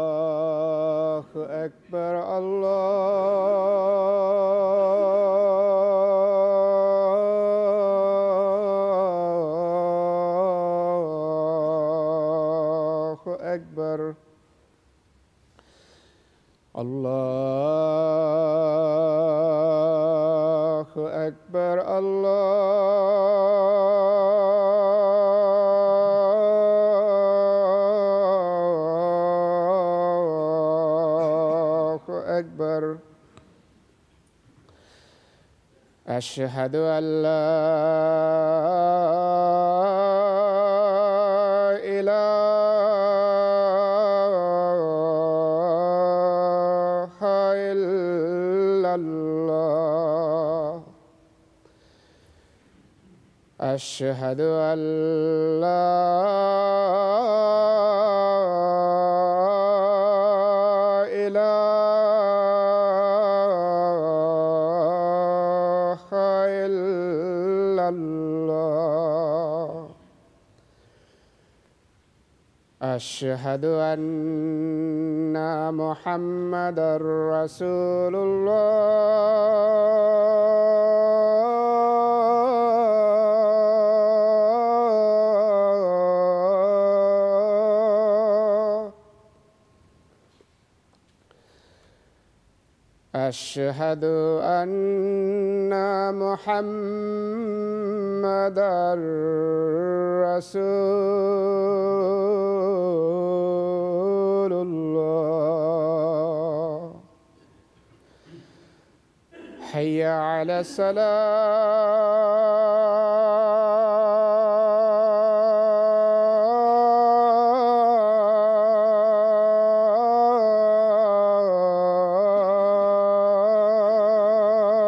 الله أكبر الله أكبر الله أكبر الله أكبر أشهد أن لا إله إلا الله أشهد أن لا إله إلا الله أشهد أن محمدًا رسول الله أشهد أن محمدًا رسول الله حي على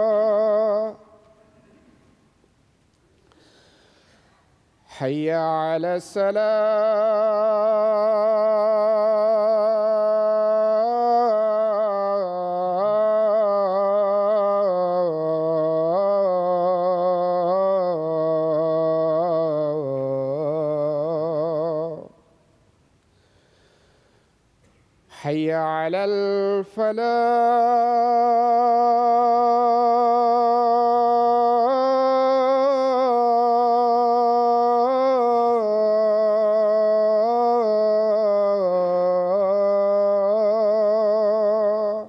الصلاة حي على الصلاة حي على الفلاح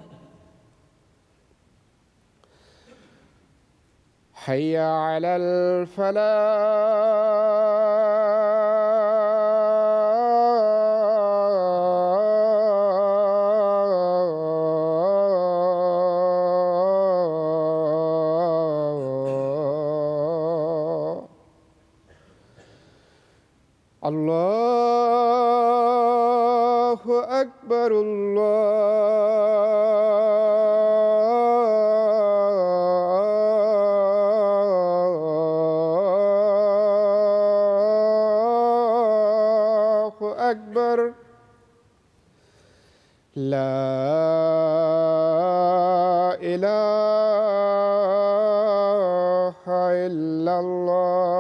حي على الفلاح الله أكبر الله أكبر لا إله إلا الله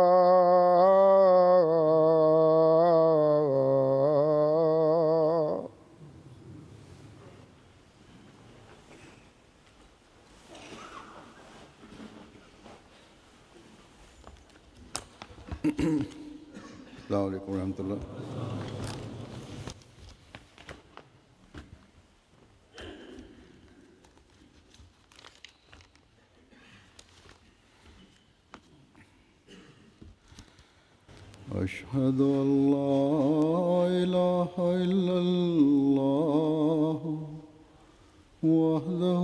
السلام عليكم ورحمة الله. أشهد أن لا إله إلا الله وحده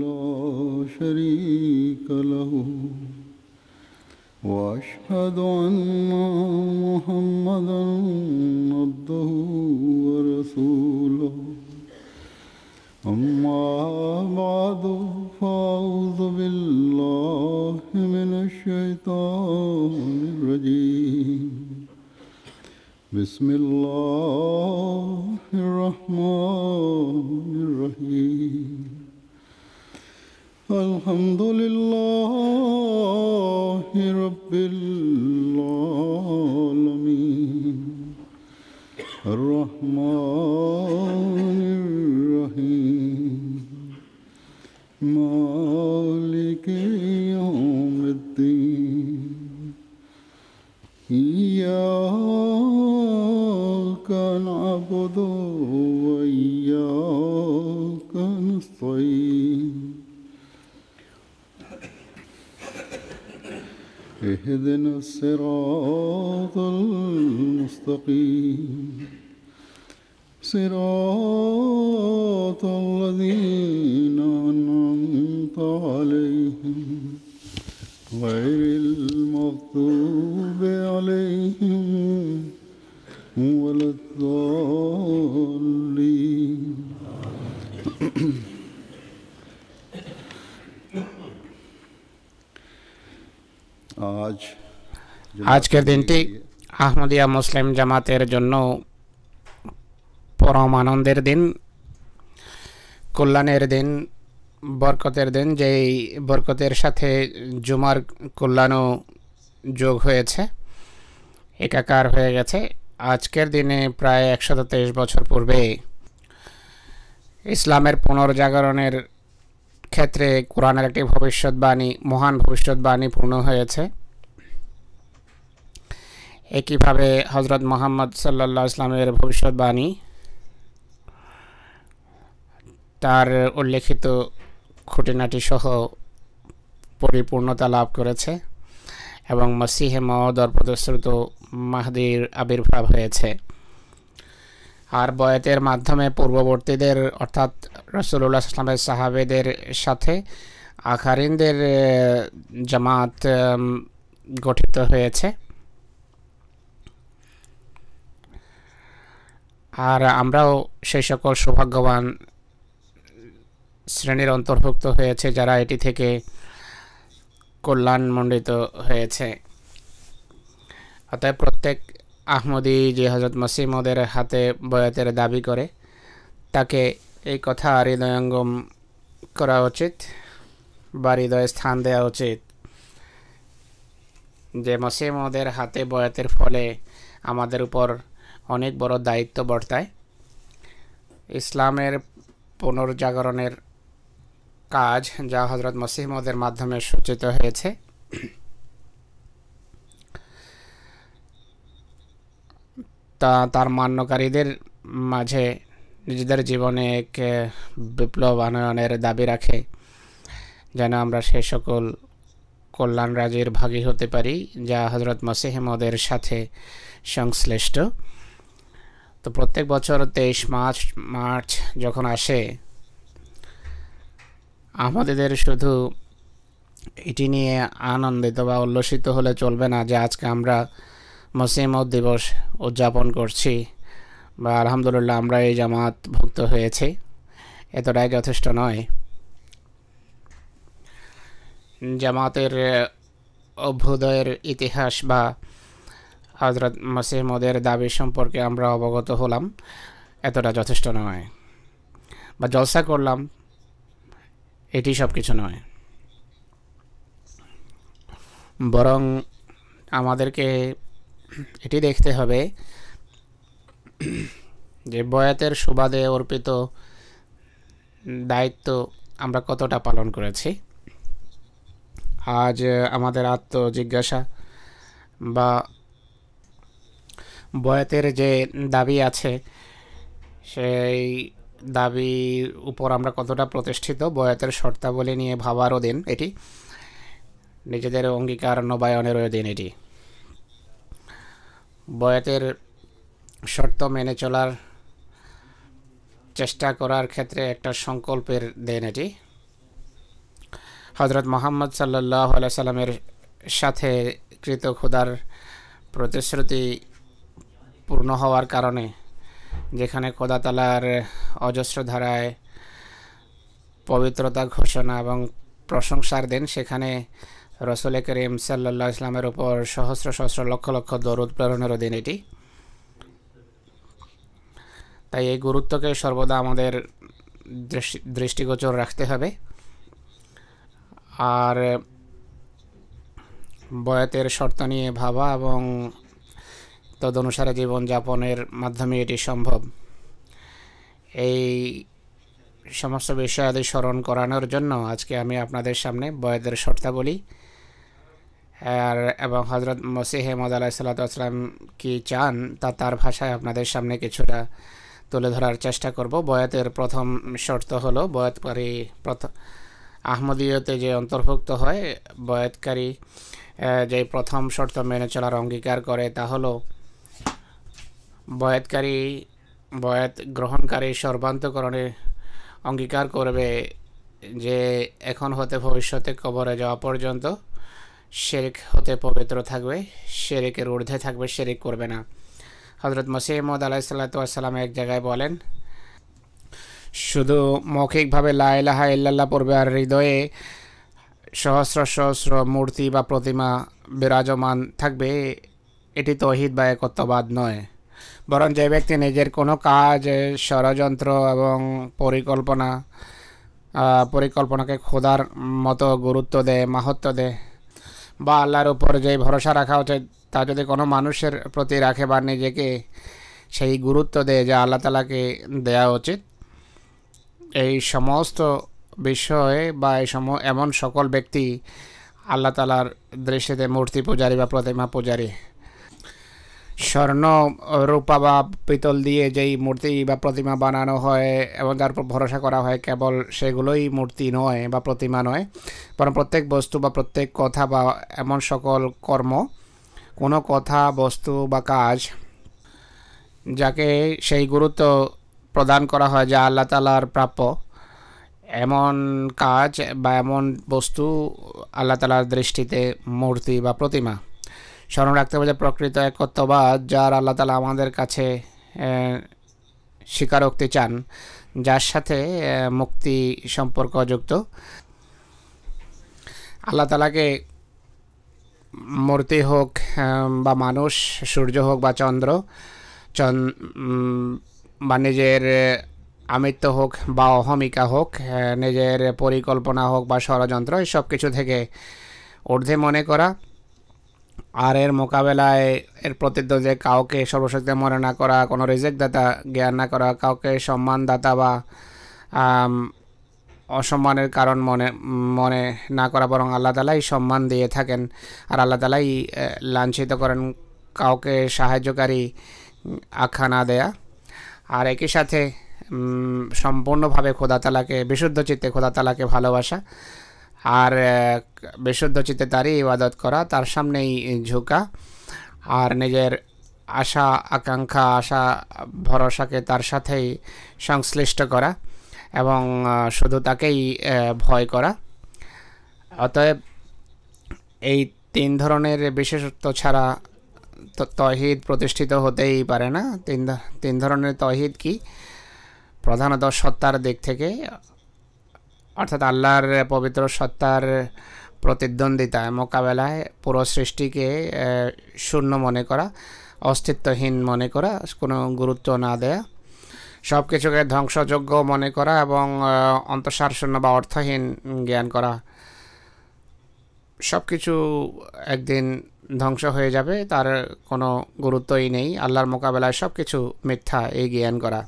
لا شريك له وأشهد أن محمدًا عبده ورسوله أما بعد فأعوذ بالله من الشيطان الرجيم بسم الله الرحمن الرحيم الحمد لله رب العالمين الرحمن الرحيم مالك يوم الدين إياك نعبد وإياك نستعين اهدنا الصراط المستقيم صراط الذين أنعمت عليهم غير المغضوب عليهم ولا الضالين আজকের দিনটি আহমদিয়া মুসলিম জামাতের জন্য পরম আনন্দের দিন, কল্যাণের দিন, বরকতের দিন, যেই বরকতের সাথে জুমার কল্যাণও যোগ হয়েছে, একাকার হয়ে গেছে। আজকের দিনে প্রায় 123 বছর পূর্বে ইসলামের পুনর্জাগরণের ক্ষেত্রে কোরআনের একটি ভবিষ্যৎবাণী, মহান ভবিষ্যৎবাণী পূর্ণ হয়েছে। একইভাবে হজরত মুহাম্মদ সাল্লাল্লাহু আলাইহি ওয়াসাল্লামের ভবিষ্যৎবাণী তার উল্লেখিত খুঁটিনাটি সহ পরিপূর্ণতা লাভ করেছে এবং মসিহে মওউদ প্রতিশ্রুত মাহদির আবির্ভাব হয়েছে। আর বয়াতের মাধ্যমে পূর্ববর্তীদের অর্থাৎ রাসূলুল্লাহ সাল্লাল্লাহু আলাইহি ওয়াসাল্লামের সাহাবেদের সাথে আখারিনদের জামাত গঠিত হয়েছে। আর আমরাও সেই সকল সৌভাগ্যবান শ্রেণীর অন্তর্ভুক্ত হয়েছে যারা এটি থেকে কল্যাণমণ্ডিত হয়েছে। অতএব প্রত্যেক আহমদি যে হযরত মসিহ মওউদের হাতে বয়াতের দাবি করে তাকে এই কথা হৃদয়ঙ্গম করা উচিত বা হৃদয়ে স্থান দেওয়া উচিত যে মসিহ মওউদের হাতে বয়াতের ফলে আমাদের উপর অনেক বড় দায়িত্ব বর্তায়। ইসলামের পুনর্জাগরণের কাজ যা হযরত মসিহ মওউদের মাধ্যমে সূচিত হয়েছে, তা তার মান্যকারীদের মাঝে নিজেদের জীবনে এক বিপ্লব আনয়নের দাবি রাখে, যেন আমরা সেই সকল কল্যাণ রাজির ভাগী হতে পারি যা হযরত মসিহ মওউদের সাথে সংশ্লিষ্ট। তো প্রত্যেক বছর 23 মার্চ যখন আসে, আমাদের শুধু এটি নিয়ে আনন্দিত বা উল্লসিত হলে চলবে না যে আজকে আমরা মসিহ মওউদ দিবস উদযাপন করছি বা আলহামদুলিল্লাহ আমরা এই জামাত ভুক্ত হয়েছি, এতটাই যথেষ্ট নয়। জামাতের অভ্যুদয়ের ইতিহাস বা হযরত মসিহ মওউদের দাবি সম্পর্কে আমরা অবগত হলাম, এতটা যথেষ্ট নয়। বা জলসা করলাম, এটি সব কিছু নয়। বরং আমাদেরকে এটি দেখতে হবে যে বয়াতের সুবাদে অর্পিত দায়িত্ব আমরা কতটা পালন করেছি। আজ আমাদের আত্মজিজ্ঞাসা বা বয়াতের যে দাবি আছে সেই দাবির উপর আমরা কতটা প্রতিষ্ঠিত, বয়াতের শর্তাবলী নিয়ে ভাবারও দিন এটি, নিজেদের অঙ্গীকার নবায়নেরও দিন এটি। বয়াতের শর্ত মেনে চলার চেষ্টা করার ক্ষেত্রে একটা সংকল্পের দিন এটি। হযরত মুহাম্মদ সাল্লাল্লাহু আলাইহি ওয়াসাল্লামের সাথে কৃত খোদার প্রতিশ্রুতি পূর্ণ হওয়ার কারণে, যেখানে খোদা তাআলার অজস্র ধারায় পবিত্রতা ঘোষণা এবং প্রশংসার দিন, সেখানে রাসূল করিম সাল্লাল্লাহু আলাইহি ওয়াসাল্লামের উপর সহস্র সহস্র লক্ষ লক্ষ দরুদ প্রেরণেরও দিন এটি। তাই এই গুরুত্বকে সর্বদা আমাদের দৃষ্টিগোচর রাখতে হবে। আর বয়াতের শর্ত নিয়ে ভাবা এবং তদনুসারে জীবনযাপনের মাধ্যমে এটি সম্ভব। এই সমস্ত বিষয়াদি স্মরণ করানোর জন্য আজকে আমি আপনাদের সামনে বয়াতের শর্তাবলী এবং হজরত মসিহ মওদ আলাইহিস সালাতু ওয়াস সালাম কি চান তা তার ভাষায় আপনাদের সামনে কিছুটা তুলে ধরার চেষ্টা করব। বয়াতের প্রথম শর্ত হলো বয়াতকারী আহমদীয়তে যে অন্তর্ভুক্ত হয়, বয়াতকারী যে প্রথম শর্ত মেনে চলার অঙ্গীকার করে তা হলো বয়াত গ্রহণকারী সর্বান্তকরণে অঙ্গীকার করবে যে এখন হতে ভবিষ্যতে কবরে যাওয়া পর্যন্ত শিরক হতে পবিত্র থাকবে, শিরকের ঊর্ধ্বে থাকবে, শিরক করবে না। হজরত মসিহ মওদ আলাইহিস সালাতু ওয়াস সালাম এক জায়গায় বলেন, শুধু মৌখিকভাবে লা ইলাহা ইল্লাল্লাহ পড়বে আর হৃদয়ে সহস্র সহস্র মূর্তি বা প্রতিমা বিরাজমান থাকবে, এটি তৌহিদ বা একত্ববাদ নয়। বরং যে ব্যক্তি নিজের কোনো কাজ, ষড়যন্ত্র এবং পরিকল্পনাকে খোদার মতো গুরুত্ব দেয়, মাহাত্ম্য দেয়, বা আল্লাহর উপর যে ভরসা রাখা উচিত তা যদি কোনো মানুষের প্রতি রাখে বা নিজেকে সেই গুরুত্ব দেয় যা আল্লাহ তাআলাকে দেওয়া উচিত, এই সমস্ত বিষয়ে বা এমন সকল ব্যক্তি আল্লাহ তাআলার দৃষ্টিতে মূর্তি পূজারী বা প্রতিমা পূজারী। স্বর্ণ, রূপা বা পিতল দিয়ে যেই মূর্তি বা প্রতিমা বানানো হয় এবং যার উপর ভরসা করা হয়, কেবল সেগুলোই মূর্তি নয় বা প্রতিমা নয়, বরং প্রত্যেক বস্তু বা প্রত্যেক কথা বা এমন সকল কর্ম, কোনো কথা, বস্তু বা কাজ যাকে সেই গুরুত্ব প্রদান করা হয় যা আল্লাহ তাআলার প্রাপ্য, এমন কাজ বা এমন বস্তু আল্লাহ তাআলার দৃষ্টিতে মূর্তি বা প্রতিমা। স্মরণ রাখতে হবে যে প্রকৃত একত্ববাদ, যার আল্লাহ তাআলা আমাদের কাছে স্বীকারোক্তি চান, যার সাথে মুক্তি সম্পর্কযুক্ত, আল্লাহ তাআলাকে মূর্তি হোক বা মানুষ, সূর্য হোক বা চন্দ্র, বা নিজের আমিত্ব হোক বা অহমিকা হোক, নিজের পরিকল্পনা হোক বা ষড়যন্ত্র, এই সব কিছু থেকে ঊর্ধ্বে মনে করা, আর এর মোকাবেলায় এর প্রতিদ্বন্দ্বী কাউকে সর্বশক্তি মনে না করা, কোনো রিজেক্টদাতা জ্ঞান না করা, কাউকে সম্মানদাতা বা অসম্মানের কারণ মনে না করা, বরং আল্লাহ তাআলাই সম্মান দিয়ে থাকেন আর আল্লাহ তাআলাই লাঞ্ছিত করেন, কাউকে সাহায্যকারী আখ্যা না দেয়া। আর একই সাথে সম্পূর্ণভাবে খোদা তাআলাকে, বিশুদ্ধ চিত্তে খোদা তাআলাকে ভালোবাসা আর বিশুদ্ধ চিত্তে তারই ইবাদত করা, তার সামনেই ঝুঁকা, আর নিজের আশা আকাঙ্ক্ষা, আশা ভরসাকে তার সাথেই সংশ্লিষ্ট করা এবং শুধু তাকেই ভয় করা। অতএব এই তিন ধরনের বিশেষত্ব ছাড়া তৌহিদ প্রতিষ্ঠিত হতেই পারে না। তিন ধরনের তৌহিদ কি? প্রধানত সত্তার দিক থেকে, অর্থাৎ আল্লাহর পবিত্র সত্তার প্রতিদ্বন্দ্বিতায় মোকাবেলায় পুরো সৃষ্টিকে শূন্য মনে করা, অস্তিত্বহীন মনে করা, কোনো গুরুত্ব না দেয়া, সব কিছুকে ধ্বংসযোগ্য মনে করা এবং অন্তঃসার শূন্য বা অর্থহীন জ্ঞান করা। সব কিছু একদিন ধ্বংস হয়ে যাবে, তার কোনো গুরুত্বই নেই, আল্লাহর মোকাবেলায় সব কিছু মিথ্যা, এই জ্ঞান করা।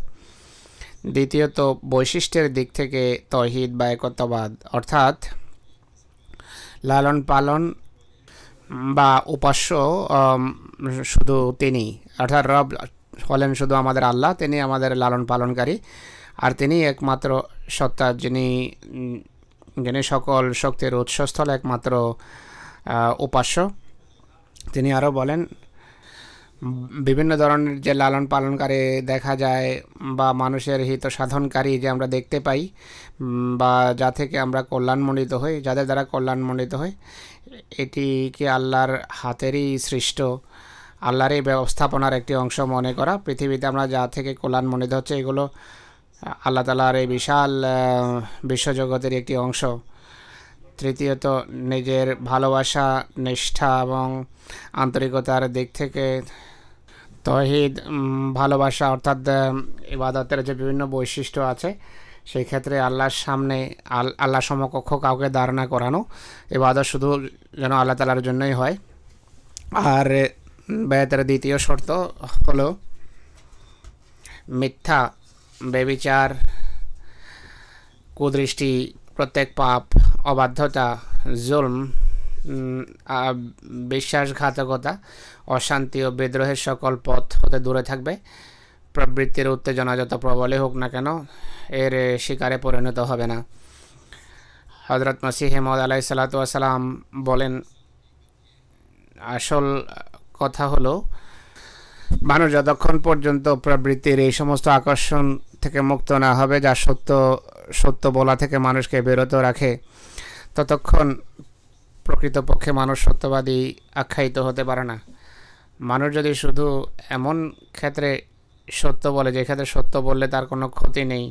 দ্বিতীয়ত, বৈশিষ্ট্যের দিক থেকে তৌহিদ বা একত্ববাদ, অর্থাৎ লালন পালন বা উপাস্য শুধু তিনি, অর্থাৎ রব হলেন শুধু আমাদের আল্লাহ, তিনি আমাদের লালন পালনকারী, আর তিনি একমাত্র সত্তা, যিনি সকল শক্তির উৎসস্থল, একমাত্র উপাস্য। তিনি আরও বলেন, বিভিন্ন ধরনের যে লালন পালনকারী দেখা যায় বা মানুষের হিত সাধনকারী যে আমরা দেখতে পাই বা যা থেকে আমরা কল্যাণমণ্ডিত হই, যাদের দ্বারা কল্যাণমণ্ডিত হই, এটি কি আল্লাহর হাতেরই সৃষ্ট, আল্লাহরই ব্যবস্থাপনার একটি অংশ মনে করা। পৃথিবীতে আমরা যা থেকে কল্যাণমণ্ডিত হচ্ছে, এগুলো আল্লাহ তাআলার এই বিশাল বিশ্বজগতের একটি অংশ। তৃতীয়ত, নিজের ভালোবাসা, নিষ্ঠা এবং আন্তরিকতার দিক থেকে তৌহিদ ভালোবাসা অর্থাৎ ইবাদতের যে বিভিন্ন বৈশিষ্ট্য আছে সেই ক্ষেত্রে আল্লাহর সামনে আল্লাহ সমকক্ষ কাউকে ধারণা করানো, ইবাদত শুধু যেন আল্লাহ তাআলার জন্যই হয়। আর বেয়াতের দ্বিতীয় শর্ত হলো মিথ্যা, ব্যভিচার, কুদৃষ্টি, প্রত্যেক পাপ, অবাধ্যতা, জুলম, বিশ্বাসঘাতকতা, অশান্তি ও বিদ্রোহের সকল পথ হতে দূরে থাকবে। প্রবৃত্তির উত্তেজনা যত প্রবলই হোক না কেন এর শিকারে পরিণত হবে না। হযরত মসিহ মাউদ আলাইহিস সালাতু ওয়াস সালাম বলেন, আসল কথা হলো মানুষ যতক্ষণ পর্যন্ত প্রবৃত্তির এই সমস্ত আকর্ষণ থেকে মুক্ত না হবে যা সত্য বলা থেকে মানুষকে বিরত রাখে, ততক্ষণ প্রকৃতপক্ষে মানুষ সত্যবাদী আখ্যায়িত হতে পারে না। মানুষ যদি শুধু এমন ক্ষেত্রে সত্য বলে যে ক্ষেত্রে সত্য বললে তার কোনো ক্ষতি নেই,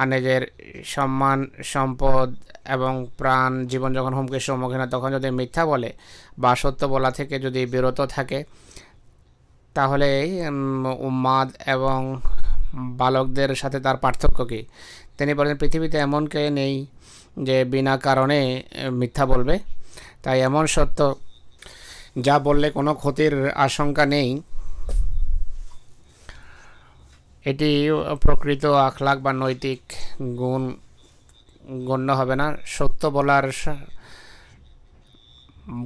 আর নিজের সম্মান, সম্পদ এবং প্রাণ, জীবন যখন হুমকির সম্মুখীন হয় তখন যদি মিথ্যা বলে বা সত্য বলা থেকে যদি বিরত থাকে, তাহলে উম্মাদ এবং বালকদের সাথে তার পার্থক্য কী? তিনি বলেন, পৃথিবীতে এমন কেউ নেই যে বিনা কারণে মিথ্যা বলবে। তাই এমন সত্য যা বললে কোনো ক্ষতির আশঙ্কা নেই, এটি প্রকৃত আখলাক বা নৈতিক গুণ গণ্য হবে না। সত্য বলার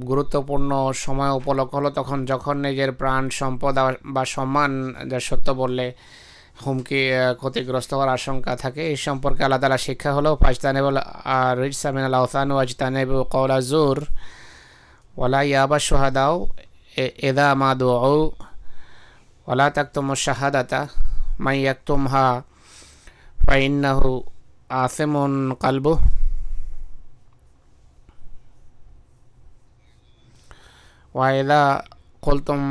গুরুত্বপূর্ণ সময় উপলক্ষ হলো তখন যখন নিজের প্রাণ, সম্পদ বা সম্মান যা সত্য বললে হুমকি, ক্ষতিগ্রস্ত হওয়ার আশঙ্কা থাকে। এই সম্পর্কে আল্লাহ তাআলা শিক্ষা হলো ফাজতানিবুল রিজসা মিনাল আওসান ওয়াজতানিবু কওলা যুর ওয়ালা ইয়াবা শুহাদাউ ইযা মা দুউ ওয়ালা তাকতুমুশ শাহাদাতা মান ইয়াকতুমহা ফাইন্নাহু আসিমুন কলবুহু ওয়া ইযা কুলতুম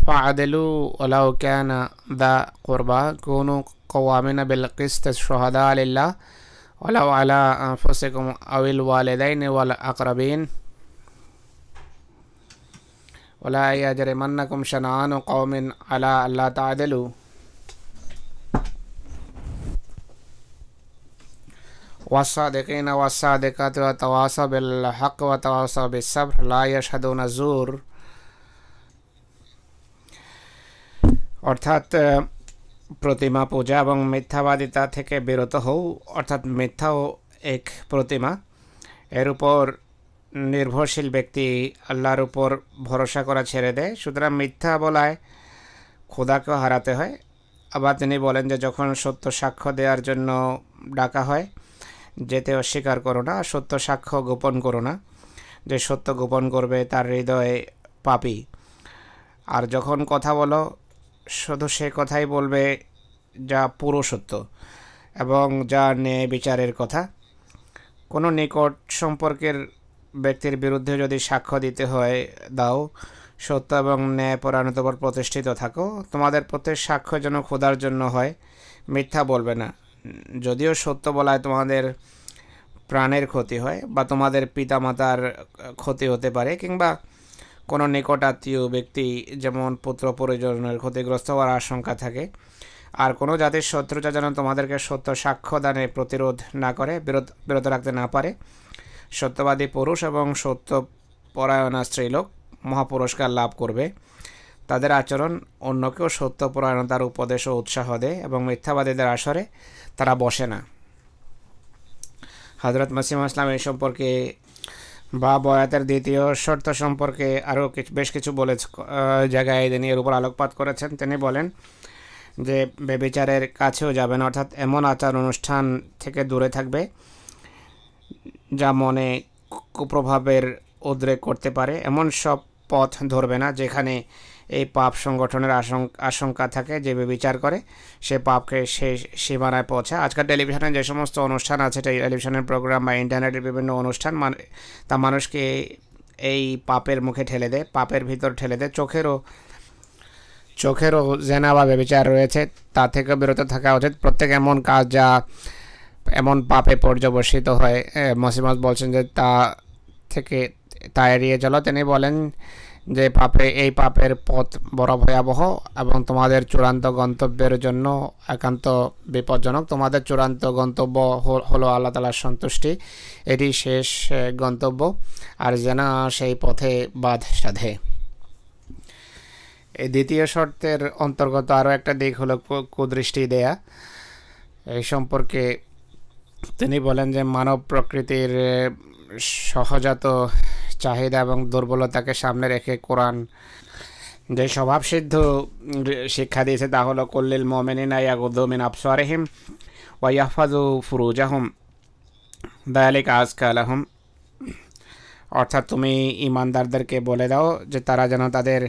ফাআদিলু ওয়ালাউ কানা যা কুরবা কুনু কাওয়ামিনা বিল কিসত শুহাদা লিল্লাহ ওয়ালাউ আলা আনফুসিকুম আওয়াল ওয়ালিদাইনি ওয়াল আকরাবিন ওয়ালা ইয়াজরিমান্নাকুম শানাআনু কওমিন আলা আল্লা তা'দিলু ওয়াস-সাদিকিনা ওয়াস-সাদিকাতু ওয়াতাওয়াসাউ বিল হক ওয়াতাওয়াসাউ বিস সাবর লা ইয়াশহাদুনা যুর। অর্থাৎ প্রতিমা পূজা এবং মিথ্যাবাদিতা থেকে বিরত হও, অর্থাৎ মিথ্যাও এক প্রতিমা। এর উপর নির্ভরশীল ব্যক্তি আল্লাহর উপর ভরসা করা ছেড়ে দেয়। সুতরাং মিথ্যা বলায় খোদাকেও হারাতে হয়। আবার তিনি বলেন যে যখন সত্য সাক্ষ্য দেওয়ার জন্য ডাকা হয় যেতে অস্বীকার করো না, সত্য সাক্ষ্য গোপন করো না। যে সত্য গোপন করবে তার হৃদয়ে পাপী। আর যখন কথা বলো শুধু সে কথাই বলবে যা পুরো সত্য এবং যা ন্যায় বিচারের কথা। কোনো নিকট সম্পর্কের ব্যক্তির বিরুদ্ধে যদি সাক্ষ্য দিতে হয় দাও, সত্য এবং ন্যায়পরায়ণতার উপর প্রতিষ্ঠিত থাকো। তোমাদের প্রত্যেক সাক্ষ্য যেন খোদার জন্য হয়, মিথ্যা বলবে না। যদিও সত্য বলায় তোমাদের প্রাণের ক্ষতি হয় বা তোমাদের পিতামাতার ক্ষতি হতে পারে, কিংবা কোনো নিকট আত্মীয় ব্যক্তি যেমন পুত্র পরিজনের ক্ষতিগ্রস্ত হওয়ার আশঙ্কা থাকে। আর কোনো জাতির শত্রুতা যেন তোমাদেরকে সত্য সাক্ষ্য দানে প্রতিরোধ না করে, বিরত রাখতে না পারে। সত্যবাদী পুরুষ এবং সত্যপরায়ণা স্ত্রীলোক মহাপুরস্কার লাভ করবে। তাদের আচরণ অন্যকেও সত্যপরায়ণতার উপদেশ ও উৎসাহ দেয় এবং মিথ্যাবাদীদের আসরে তারা বসে না। হযরত মসিহ ইসলাম এই সম্পর্কে বা বয়াতের দ্বিতীয় শর্ত সম্পর্কে আরও বেশ কিছু জায়গায় তিনি এর উপর আলোকপাত করেছেন। তিনি বলেন যে ব্যভিচারের কাছেও যাবে না, অর্থাৎ এমন আচার অনুষ্ঠান থেকে দূরে থাকবে যা মনে কুপ্রভাবের উদ্রেক করতে পারে। এমন সব পথ ধরবে না যেখানে এই পাপ সংগঠনের আশঙ্কা থাকে। যে ব্যভিচার করে সে পাপকে সে সীমানায় পৌঁছায়। আজকাল টেলিভিশনে যে সমস্ত অনুষ্ঠান আছে, টেলিভিশনের প্রোগ্রাম বা ইন্টারনেটের বিভিন্ন অনুষ্ঠান, তা মানুষকে এই পাপের মুখে ঠেলে দেয়, পাপের ভিতর ঠেলে দেয়। চোখেরও জেনা বা ব্যভিচার রয়েছে, তা থেকে বিরত থাকা উচিত। প্রত্যেক এমন কাজ যা এমন পাপে পর্যবসিত হয়, মসিহ বলছেন যে তা এড়িয়ে চলো। তিনি বলেন যে এই পাপের পথ বড় ভয়াবহ এবং তোমাদের চূড়ান্ত গন্তব্যের জন্য একান্ত বিপজ্জনক। তোমাদের চূড়ান্ত গন্তব্য হলো আল্লাহ তাআলার সন্তুষ্টি, এটি শেষ গন্তব্য, আর যেন সেই পথে বাধ সাধে। এই দ্বিতীয় শর্তের অন্তর্গত আরও একটা দিক হলো কুদৃষ্টি দেয়া। এই সম্পর্কে তিনি বলেন যে মানব প্রকৃতির সহজাত চাহিদা এবং দুর্বলতাকে সামনে রেখে কোরআন যে স্বভাবসিদ্ধ শিক্ষা দিয়েছে তা হলো কুল্লিল মুমিনিনা ইয়াগুদ্দু মিন আবসারিহিম ওয়া ইয়াহফাযু ফুরুজাহুম যালিকা আযকা লাহুম। অর্থাৎ তুমি ঈমানদারদেরকে বলে দাও যে তারা যেন তাদের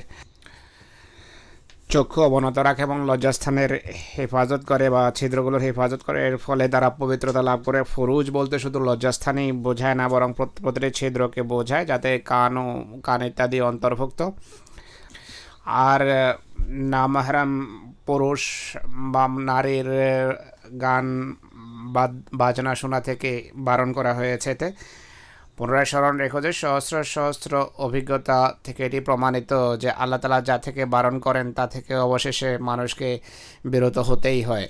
চক্ষু অবনত রাখে এবং লজ্জাস্থানের হেফাজত করে বা ছিদ্রগুলোর হেফাজত করে, এর ফলে তারা পবিত্রতা লাভ করে। ফুরুজ বলতে শুধু লজ্জাস্থানই বোঝায় না, বরং প্রতিটি ছিদ্রকে বোঝায়, যাতে কান ইত্যাদি অন্তর্ভুক্ত। আর নামাহরাম পুরুষ বা নারীর গান বাজনা শোনা থেকে বারণ করা হয়েছে। এতে পুনরায় স্মরণ রেখো যে সহস্র সহস্র অভিজ্ঞতা থেকে এটি প্রমাণিত যে আল্লাহ তাআলা যা থেকে বারণ করেন তা থেকে অবশেষে মানুষকে বিরত হতেই হয়।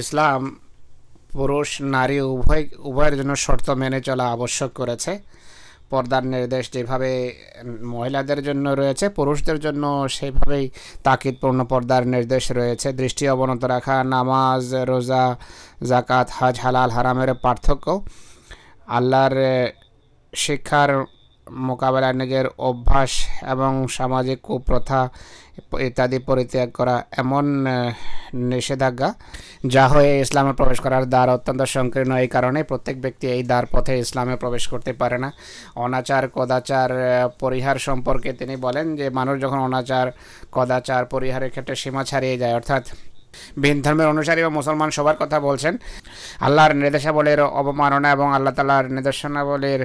ইসলাম পুরুষ নারী উভয়ের জন্য শর্ত মেনে চলা আবশ্যক করেছে। পর্দার নির্দেশ যেভাবে মহিলাদের জন্য রয়েছে, পুরুষদের জন্য সেইভাবেই তাকিদপূর্ণ পর্দার নির্দেশ রয়েছে। দৃষ্টি অবনত রাখা, নামাজ, রোজা, জাকাত, হজ, হালাল হারামের পার্থক্য, আল্লাহর শিক্ষার মোকাবেলায় নিজের অভ্যাস এবং সামাজিক কুপ্রথা ইত্যাদি পরিত্যাগ করা এমন নিষেধাজ্ঞা যা হয়ে ইসলামে প্রবেশ করার দ্বার অত্যন্ত সংকীর্ণ। এই কারণে প্রত্যেক ব্যক্তি এই দ্বার পথে ইসলামে প্রবেশ করতে পারে না। অনাচার কদাচার পরিহার সম্পর্কে তিনি বলেন যে মানুষ যখন অনাচার কদাচার পরিহারের ক্ষেত্রে সীমা ছাড়িয়ে যায়, অর্থাৎ ভিন ধর্মের অনুসারী বা মুসলমান সবার কথা বলছেন, আল্লাহর নির্দেশাবলীর অবমাননা এবং আল্লাহ তাআলার নির্দেশনাবলীর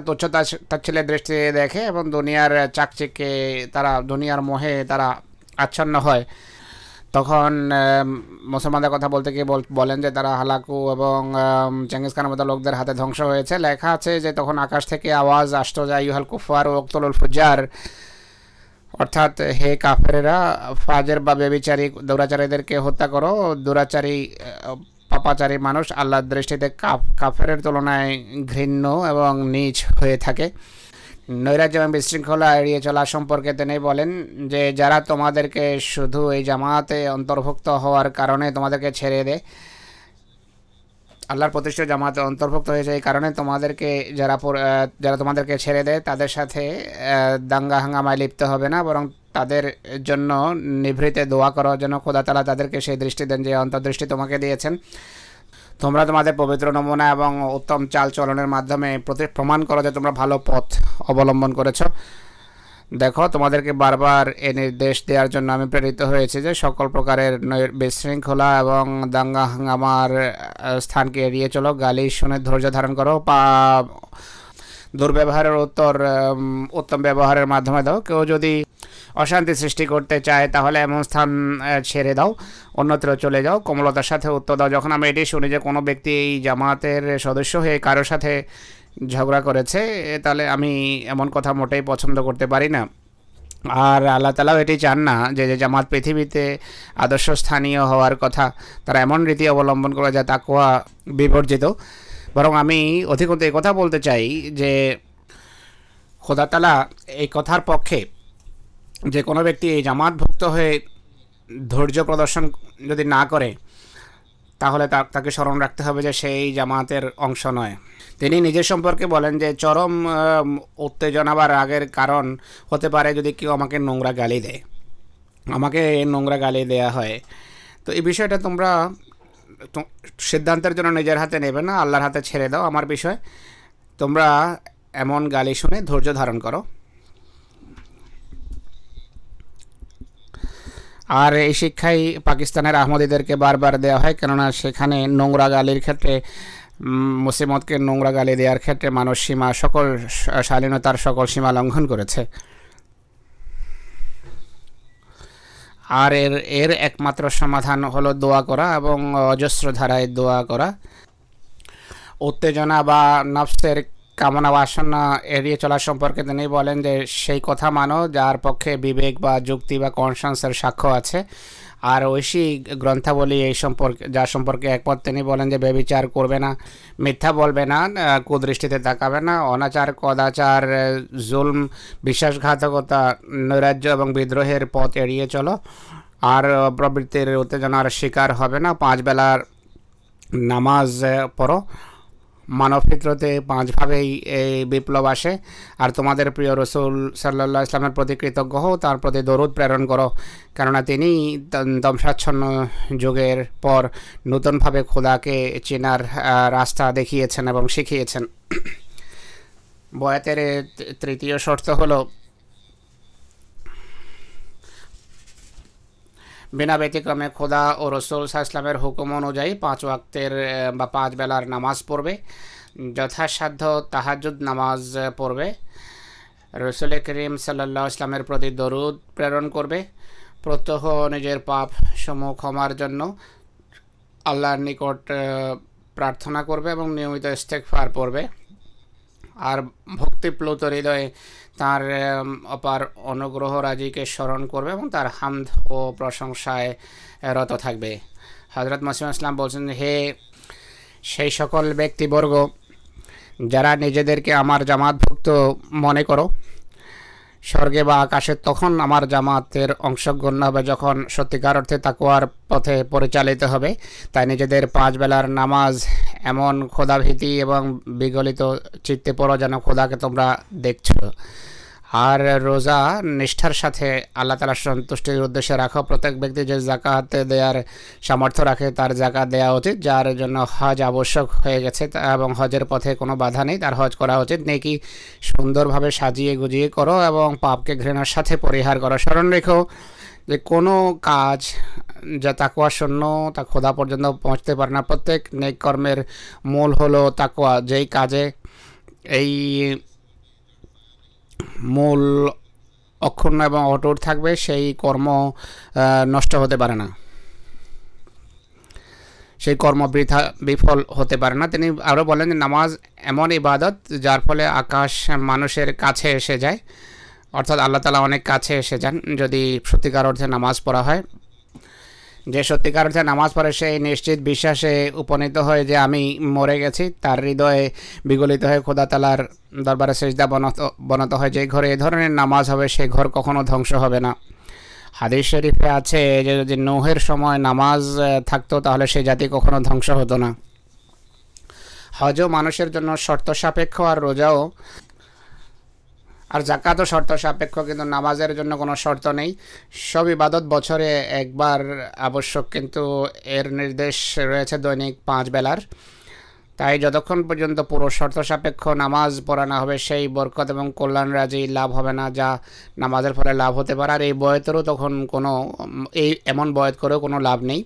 তুচ্ছ তাচ্ছিল্যের দৃষ্টিতে দেখে এবং দুনিয়ার চাকচিকে তারা দুনিয়ার মোহে তারা আচ্ছন্ন হয়, তখন মুসলমানদের কথা বলতে গিয়ে বলেন যে তারা হালাকু এবং চেঙ্গিস খানের মতো লোকদের হাতে ধ্বংস হয়েছে। লেখা আছে যে তখন আকাশ থেকে আওয়াজ আসতো যায় ইউহাল কুফার ও উকতুলুল ফুজ্জার, অর্থাৎ হে কাফেরেরা ফাজের বা বেবিচারী দৌরাচারীদেরকে হত্যা করো। দুরাচারী পাপাচারী মানুষ আল্লাহর দৃষ্টিতে কাফেরের তুলনায় ঘৃণ্য এবং নীচ হয়ে থাকে। নৈরাজ্য এবং বিশৃঙ্খলা এড়িয়ে চলা সম্পর্কে তিনি বলেন যে যারা তোমাদেরকে শুধু এই জামাতে অন্তর্ভুক্ত হওয়ার কারণে তোমাদেরকে ছেড়ে দেয়, আল্লাহর প্রতিষ্ঠিত জামাতে অন্তর্ভুক্ত হয়েছে এই কারণে তোমাদেরকে যারা তোমাদেরকে ছেড়ে দেয় তাদের সাথে দাঙ্গা হাঙ্গামায় লিপ্ত হবে না, বরং তাদের জন্য নিভৃতে দোয়া করো যেন খোদা তাআলা তাদেরকে সেই দৃষ্টি দেন যে অন্তর্দৃষ্টি তোমাকে দিয়েছেন। তোমরা তোমাদের পবিত্র নমুনা এবং উত্তম চাল চলনের মাধ্যমে প্রমাণ করো যে তোমরা ভালো পথ অবলম্বন করেছ। দেখো, তোমাদেরকে বারবার এ নির্দেশ দেওয়ার জন্য আমি প্রেরিত হয়েছি যে সকল প্রকারের বিশৃঙ্খলা এবং দাঙ্গা হাঙ্গামার স্থানকে এড়িয়ে চলো, গালি শুনে ধৈর্য ধারণ করো, দুর্ব্যবহারের উত্তম ব্যবহারের মাধ্যমে দাও। কেউ যদি অশান্তি সৃষ্টি করতে চায় তাহলে এমন স্থান ছেড়ে দাও, অন্যত্র চলে যাও, কোমলতার সাথে উত্তর দাও। যখন আমরা এটি শুনি যে কোনো ব্যক্তি এই জামাতের সদস্য হয়ে কারোর সাথে ঝগড়া করেছে, তাহলে আমি এমন কথা মোটেই পছন্দ করতে পারি না। আর আল্লাহ তাআলাও এটি চান না যে জামাত পৃথিবীতে আদর্শ স্থানীয় হওয়ার কথা, তারা এমন রীতি অবলম্বন করে যা তাকওয়া বিবর্জিত। বরং আমি অধিকন্তু এই কথা বলতে চাই যে খোদা তাআলা এই কথার পক্ষে যে কোনো ব্যক্তি এই জামাতভুক্ত হয়ে ধৈর্য প্রদর্শন যদি না করে তাহলে তাকে স্মরণ রাখতে হবে যে সেই জামাতের অংশ নয়। তিনি নিজের সম্পর্কে বলেন যে চরম উত্তেজনা বা রাগের কারণ হতে পারে যদি কেউ আমাকে নোংরা গালি দেয়, আমাকে নোংরা গালি দেয়া হয়। তো এই বিষয়টা তোমরা সিদ্ধান্তের জন্য নিজের হাতে নেবে না, আল্লাহর হাতে ছেড়ে দাও। আমার বিষয়, তোমরা এমন গালি শুনে ধৈর্য ধারণ করো। আর এই শিক্ষাই পাকিস্তানের আহমদীদেরকে বারবার দেওয়া হয়, কেননা সেখানে নোংরা গালির ক্ষেত্রে মুসলিমতকে নোংরা গালি দেওয়ার ক্ষেত্রে মানুষ সকল শালীনতার সকল সীমা লঙ্ঘন করেছে। আর এর একমাত্র সমাধান হলো দোয়া করা এবং অজস্র ধারায় দোয়া করা। উত্তেজনা বা নফসের কামনা বাসনা এড়িয়ে চলা সম্পর্কে তিনি বলেন যে সেই কথা মানো যার পক্ষে বিবেক বা যুক্তি বা কনসান্সের সাক্ষ্য আছে। আর ঐশী গ্রন্থাবলী এই সম্পর্কে যার সম্পর্কে একমত তিনি বলেন যে ব্যভিচার করবে না, মিথ্যা বলবে না, কুদৃষ্টিতে তাকাবে না, অনাচার কদাচার, জুলম, বিশ্বাসঘাতকতা, নৈরাজ্য এবং বিদ্রোহের পথ এড়িয়ে চলো, আর প্রবৃত্তির উত্তেজনার শিকার হবে না, 5 বেলার নামাজ পড়ো। মানব ফিতরতে 5 ভাবেই এই বিপ্লব আসে। আর তোমাদের প্রিয় রসুল সাল্লাল্লাহু আলাইহি ওয়াসাল্লামের প্রতি কৃতজ্ঞ হও, তার প্রতি দরুদ প্রেরণ করো, কেননা তিনি ধ্বংসাচ্ছন্ন যুগের পর নতুনভাবে খোদাকে চেনার রাস্তা দেখিয়েছেন এবং শিখিয়েছেন। বয়াতের তৃতীয় শর্ত হলো বিনা ব্যতিক্রমে খোদা ও রসুল ইসলামের হুকুম অনুযায়ী 5 ওয়াক্তের বা 5 বেলার নামাজ পড়বে, যথাসাধ্য তাহাজ্জুদ নামাজ পড়বে, রসুল করিম সাল্লাল্লাহু আলাইহি ওয়াসাল্লামের প্রতি দরুদ প্রেরণ করবে, প্রত্যহ নিজের পাপ সমূহ ক্ষমার জন্য আল্লাহর নিকট প্রার্থনা করবে এবং নিয়মিত ইস্তেগফার পড়বে, আর ভক্তিপ্লুত হৃদয়ে তার অপার অনুগ্রহ রাজিকে স্মরণ করবে এবং তার হামদ ও প্রশংসায় রত থাকবে। হযরত মুসলিম ইসলাম বলছেন, হে সেই সকল ব্যক্তিবর্গ যারা নিজেদেরকে আমার জামাতভুক্ত মনে করো, স্বর্গে বা আকাশে তখন আমার জামাতের অংশ গণ্য হবে যখন সত্যিকার অর্থে তাকওয়ার পথে পরিচালিত হবে। তাই নিজেদের 5 বেলার নামাজ এমন খোদাভীতি এবং বিগলিত চিত্তে পড়ো যেন খোদাকে তোমরা দেখছো। আর রোজা নিষ্ঠার সাথে আল্লাহ তাআলার সন্তুষ্টির উদ্দেশ্যে রাখো। প্রত্যেক ব্যক্তি যে জাকাত দেওয়ার সামর্থ্য রাখে তার জাকাত দেওয়া উচিত। যার জন্য হজ আবশ্যক হয়ে গেছে এবং হজের পথে কোনো বাধা নেই, তার হজ করা উচিত। নেকি সুন্দরভাবে সাজিয়ে গুজিয়ে করো এবং পাপকে ঘৃণার সাথে পরিহার করো। স্মরণ রেখো যে কোনো কাজ যা তাকওয়া শূন্য তা খোদা পর্যন্ত পৌঁছতে পারে না। প্রত্যেক নেক কর্মের মূল হলো তাকওয়া। যেই কাজে এই মূল অক্ষুণ্ণ এবং অটুট থাকবে সেই কর্ম নষ্ট হতে পারে না, সেই কর্ম বৃথা বিফল হতে পারে না। তিনি আরও বলেন যে নামাজ এমন ইবাদত যার ফলে আকাশ মানুষের কাছে এসে যায়, অর্থাৎ আল্লাহ তাআলা অনেক কাছে এসে যান যদি সত্যিকার অর্থে নামাজ পড়া হয়। যে সত্যিকার অর্থে নামাজ পড়ে সেই নিশ্চিত বিশ্বাসে উপনীত হয় যে আমি মরে গেছি। তার হৃদয়ে বিগলিত হয়ে খোদা তাআলার দরবারে সিজদা বনত হয়। যে ঘরে এ ধরনের নামাজ হবে সেই ঘর কখনো ধ্বংস হবে না। হাদিস শরীফে আছে যে যদি নূহের সময় নামাজ থাকতো তাহলে সেই জাতি কখনো ধ্বংস হতো না। হজও মানুষের জন্য শর্ত সাপেক্ষ, আর রোজাও আর জাকাতও শর্ত সাপেক্ষ, কিন্তু নামাজের জন্য কোনো শর্ত নেই। সব ইবাদত বছরে একবার আবশ্যক, কিন্তু এর নির্দেশ রয়েছে দৈনিক 5 বেলার। তাই যতক্ষণ পর্যন্ত পুরো শর্ত সাপেক্ষ নামাজ পড়া না হবে সেই বরকত এবং কল্যাণ রাজি লাভ হবে না যা নামাজের ফলে লাভ হতে পারে। আর এই বয়তেরও তখন কোনো এমন বয়ত করেও কোনো লাভ নেই।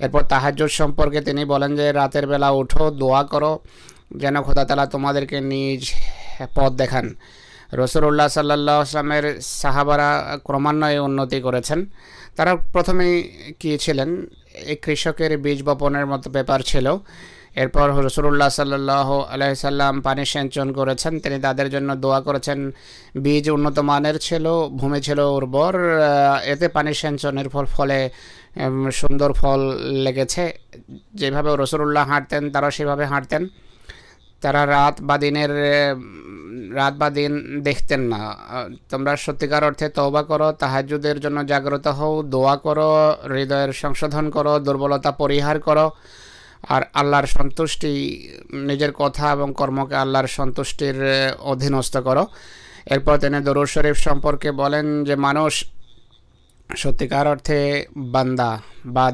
এরপর তাহাজ্জুদ সম্পর্কে তিনি বলেন যে রাতের বেলা উঠো, দোয়া করো যেন খোদা তাআলা তোমাদেরকে নিজ পথ দেখান। রাসূলুল্লাহ সাল্লাল্লাহু আলাইহি ওয়াসাল্লামের সাহাবারা ক্রমান্বয়ে উন্নতি করেছেন। তারা প্রথমে কি ছিলেন, এই কৃষকের বীজ বপনের মতো ব্যাপার ছিল। এরপর রাসূলুল্লাহ সাল্লাল্লাহু আলাইহি সাল্লাম পানি সেচন করেছেন, তিনি তাদের জন্য দোয়া করেছেন। বীজ উন্নত মানের ছিল, ভূমি ছিল উর্বর, এতে পানি সেচনের ফলে সুন্দর ফল লেগেছে। যেভাবে রাসূলুল্লাহ হাঁটতেন তারা সেভাবে হাঁটতেন। তারা রাত বা দিন দেখতেন না। তোমরা সত্যিকার অর্থে তওবা করো, তাহাজ্জুদের জন্য জাগ্রত হও, দোয়া করো, হৃদয়ের সংশোধন করো, দুর্বলতা পরিহার করো, আর আল্লাহর সন্তুষ্টি, নিজের কথা এবং কর্মকে আল্লাহর সন্তুষ্টির অধীনস্থ করো। এরপর তিনি দরুদ শরীফ সম্পর্কে বলেন যে মানুষ সত্যিকার অর্থে বান্দা বা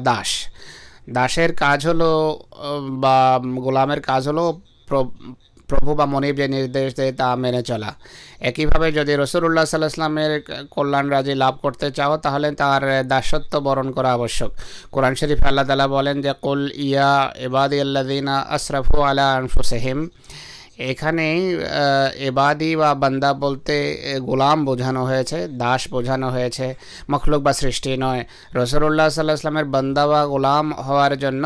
দাসের কাজ হলো বা গোলামের কাজ হলো প্রভু বা মনিব যে নির্দেশ দেয় তা মেনে চলা। একইভাবে যদি রাসূলুল্লাহ সাল্লাল্লাহু আলাইহি ওয়াসাল্লামের কল্যাণ রাজি লাভ করতে চাও তাহলে তার দাসত্ব বরণ করা আবশ্যক। কোরআন শরীফে আল্লাহ তাআলা বলেন যে কুল ইয়া ইবাদিয়াল্লাযিনা আসরাফু আলা আনফুসিহিম, এখানে এবাদি বা বান্দা বলতে গোলাম বোঝানো হয়েছে, দাস বোঝানো হয়েছে, মখলুক বা সৃষ্টি নয়। রাসূলুল্লাহ সাল্লাল্লাহু আলাইহি ওয়াসাল্লামের বান্দা বা গোলাম হওয়ার জন্য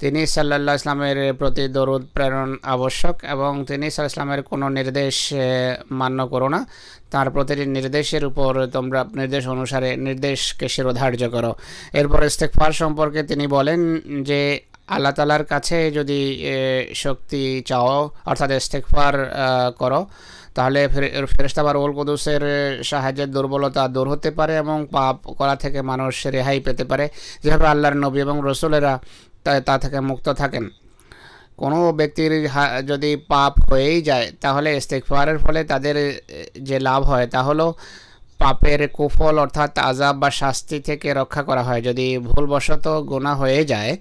তিনি সাল্লাল্লাহু আলাইহি ওয়াসাল্লামের প্রতি দরুদ প্রেরণ আবশ্যক এবং তিনি সাল্লাল্লাহু আলাইহি ওয়াসাল্লামের কোনো নির্দেশ মান্য করো না, তার প্রতিটি নির্দেশের উপর তোমরা নির্দেশ অনুসারে নির্দেশকে শিরোধার্য করো। এরপর ইস্তেগফার সম্পর্কে তিনি বলেন যে আল্লাহ তাআলার কাছে যদি শক্তি চাও অর্থাৎ ইস্তেগফার করো তাহলে ফেরেশতা বা রুহুল কুদুসের সাহায্যে দুর্বলতা দূর হতে পারে এবং পাপ করা থেকে মানুষ রেহাই পেতে পারে, যেভাবে আল্লাহর নবী এবং রসুলেরা তা থেকে মুক্ত থাকেন। কোনো ব্যক্তির যদি পাপ হয়েই যায় তাহলে ইস্তেগফারের ফলে তাদের যে লাভ হয় তা হলো পাপের কুফল অর্থাৎ আযাব বা শাস্তি থেকে রক্ষা করা হয়। যদি ভুলবশত গুনাহ হয়ে যায়,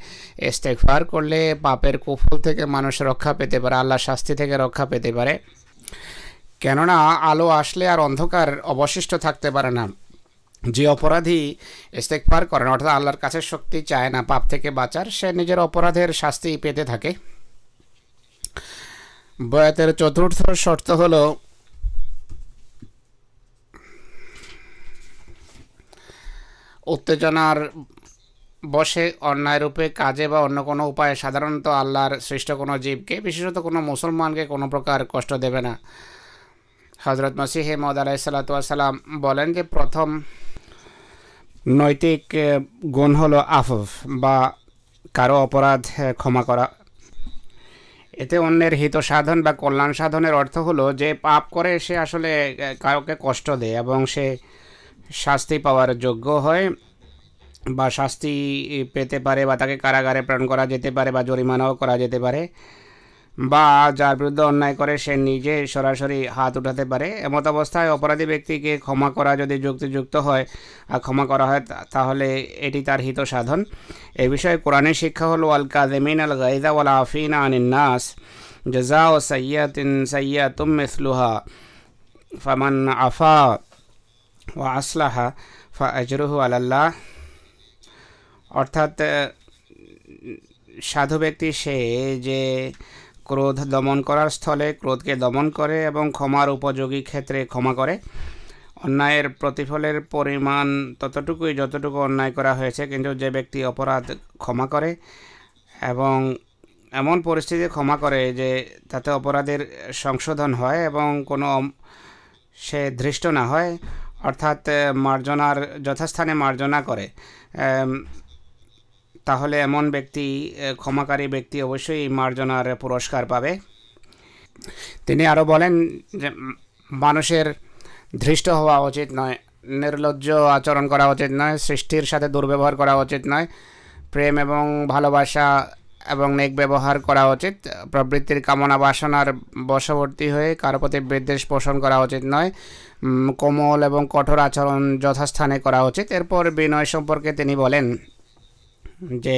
ইস্তেগফার করলে পাপের কুফল থেকে মানুষ রক্ষা পেতে পারে, আল্লাহর শাস্তি থেকে রক্ষা পেতে পারে। কেননা আলো আসলে আর অন্ধকার অবশিষ্ট থাকতে পারে না। যে অপরাধী ইস্তেগফার করেন অর্থাৎ আল্লাহর কাছে শক্তি চায় না পাপ থেকে বাঁচার, সে নিজের অপরাধের শাস্তি পেতে থাকে। বয়াতের চতুর্থ শর্ত হলো উত্তেজনার বশে অন্যায়রূপে কাজে বা অন্য কোনো উপায়ে সাধারণত আল্লাহর সৃষ্ট কোনো জীবকে, বিশেষত কোনো মুসলমানকে কোনো প্রকার কষ্ট দেবে না। হযরত মসিহ মাউদ আলাইহিস সালাতু ওয়াস সালাম বলেন যে প্রথম নৈতিক গুণ হলো আফফ বা কারো অপরাধ ক্ষমা করা। এতে অন্যের হিত সাধন বা কল্যাণ সাধনের অর্থ হলো যে পাপ করে সে আসলে কাউকে কষ্ট দেয় এবং সে শাস্তি পাওয়ার যোগ্য হয় বা শাস্তি পেতে পারে বা তাকে কারাগারে প্রেরণ করা যেতে পারে বা জরিমানাও করা যেতে পারে, বা যার বিরুদ্ধে অন্যায় করে সে নিজে সরাসরি হাত উঠাতে পারে। এমত অবস্থায় অপরাধী ব্যক্তিকে ক্ষমা করা যদি যুক্তিযুক্ত হয় আর ক্ষমা করা হয় তাহলে এটি তার হিত সাধন। এই বিষয়ে কোরআনের শিক্ষা হলো আল কাযিমিনাল গায়যা ওয়াল আফিনা আনিন নাস জাযাউ সাইয়্যাতিন সাইয়্যাতুম মিসলুহা ফামান আফা ওয়া আসলাহা ফাআজরুহু আলাল্লাহ। অর্থাৎ সাধু ব্যক্তি সে যে ক্রোধ দমন করার স্থলে ক্রোধকে দমন করে এবং ক্ষমার উপযোগী ক্ষেত্রে ক্ষমা করে। অন্যায়ের প্রতিফলের পরিমাণ ততটুকুই যতটুকু অন্যায় করা হয়েছে, কিন্তু যে ব্যক্তি অপরাধ ক্ষমা করে এবং এমন পরিস্থিতি ক্ষমা করে যে তাতে অপরাধের সংশোধন হয় এবং কোনো সে ধৃষ্ট না হয়, অর্থাৎ মার্জনার যথাস্থানে মার্জনা করে, তাহলে এমন ব্যক্তি ক্ষমাকারী ব্যক্তি অবশ্যই মার্জনার পুরস্কার পাবে। তিনি আরও বলেন যে মানুষের ধৃষ্ট হওয়া উচিত নয়, নির্লজ্জ আচরণ করা উচিত নয়, সৃষ্টির সাথে দুর্ব্যবহার করা উচিত নয়, প্রেম এবং ভালোবাসা এবং নেক ব্যবহার করা উচিত, প্রবৃত্তির কামনা বাসনার বশবর্তী হয়ে কারো প্রতি বিদ্বেষ পোষণ করা উচিত নয়, কোমল এবং কঠোর আচরণ যথাস্থানে করা উচিত। এরপর বিনয় সম্পর্কে তিনি বলেন যে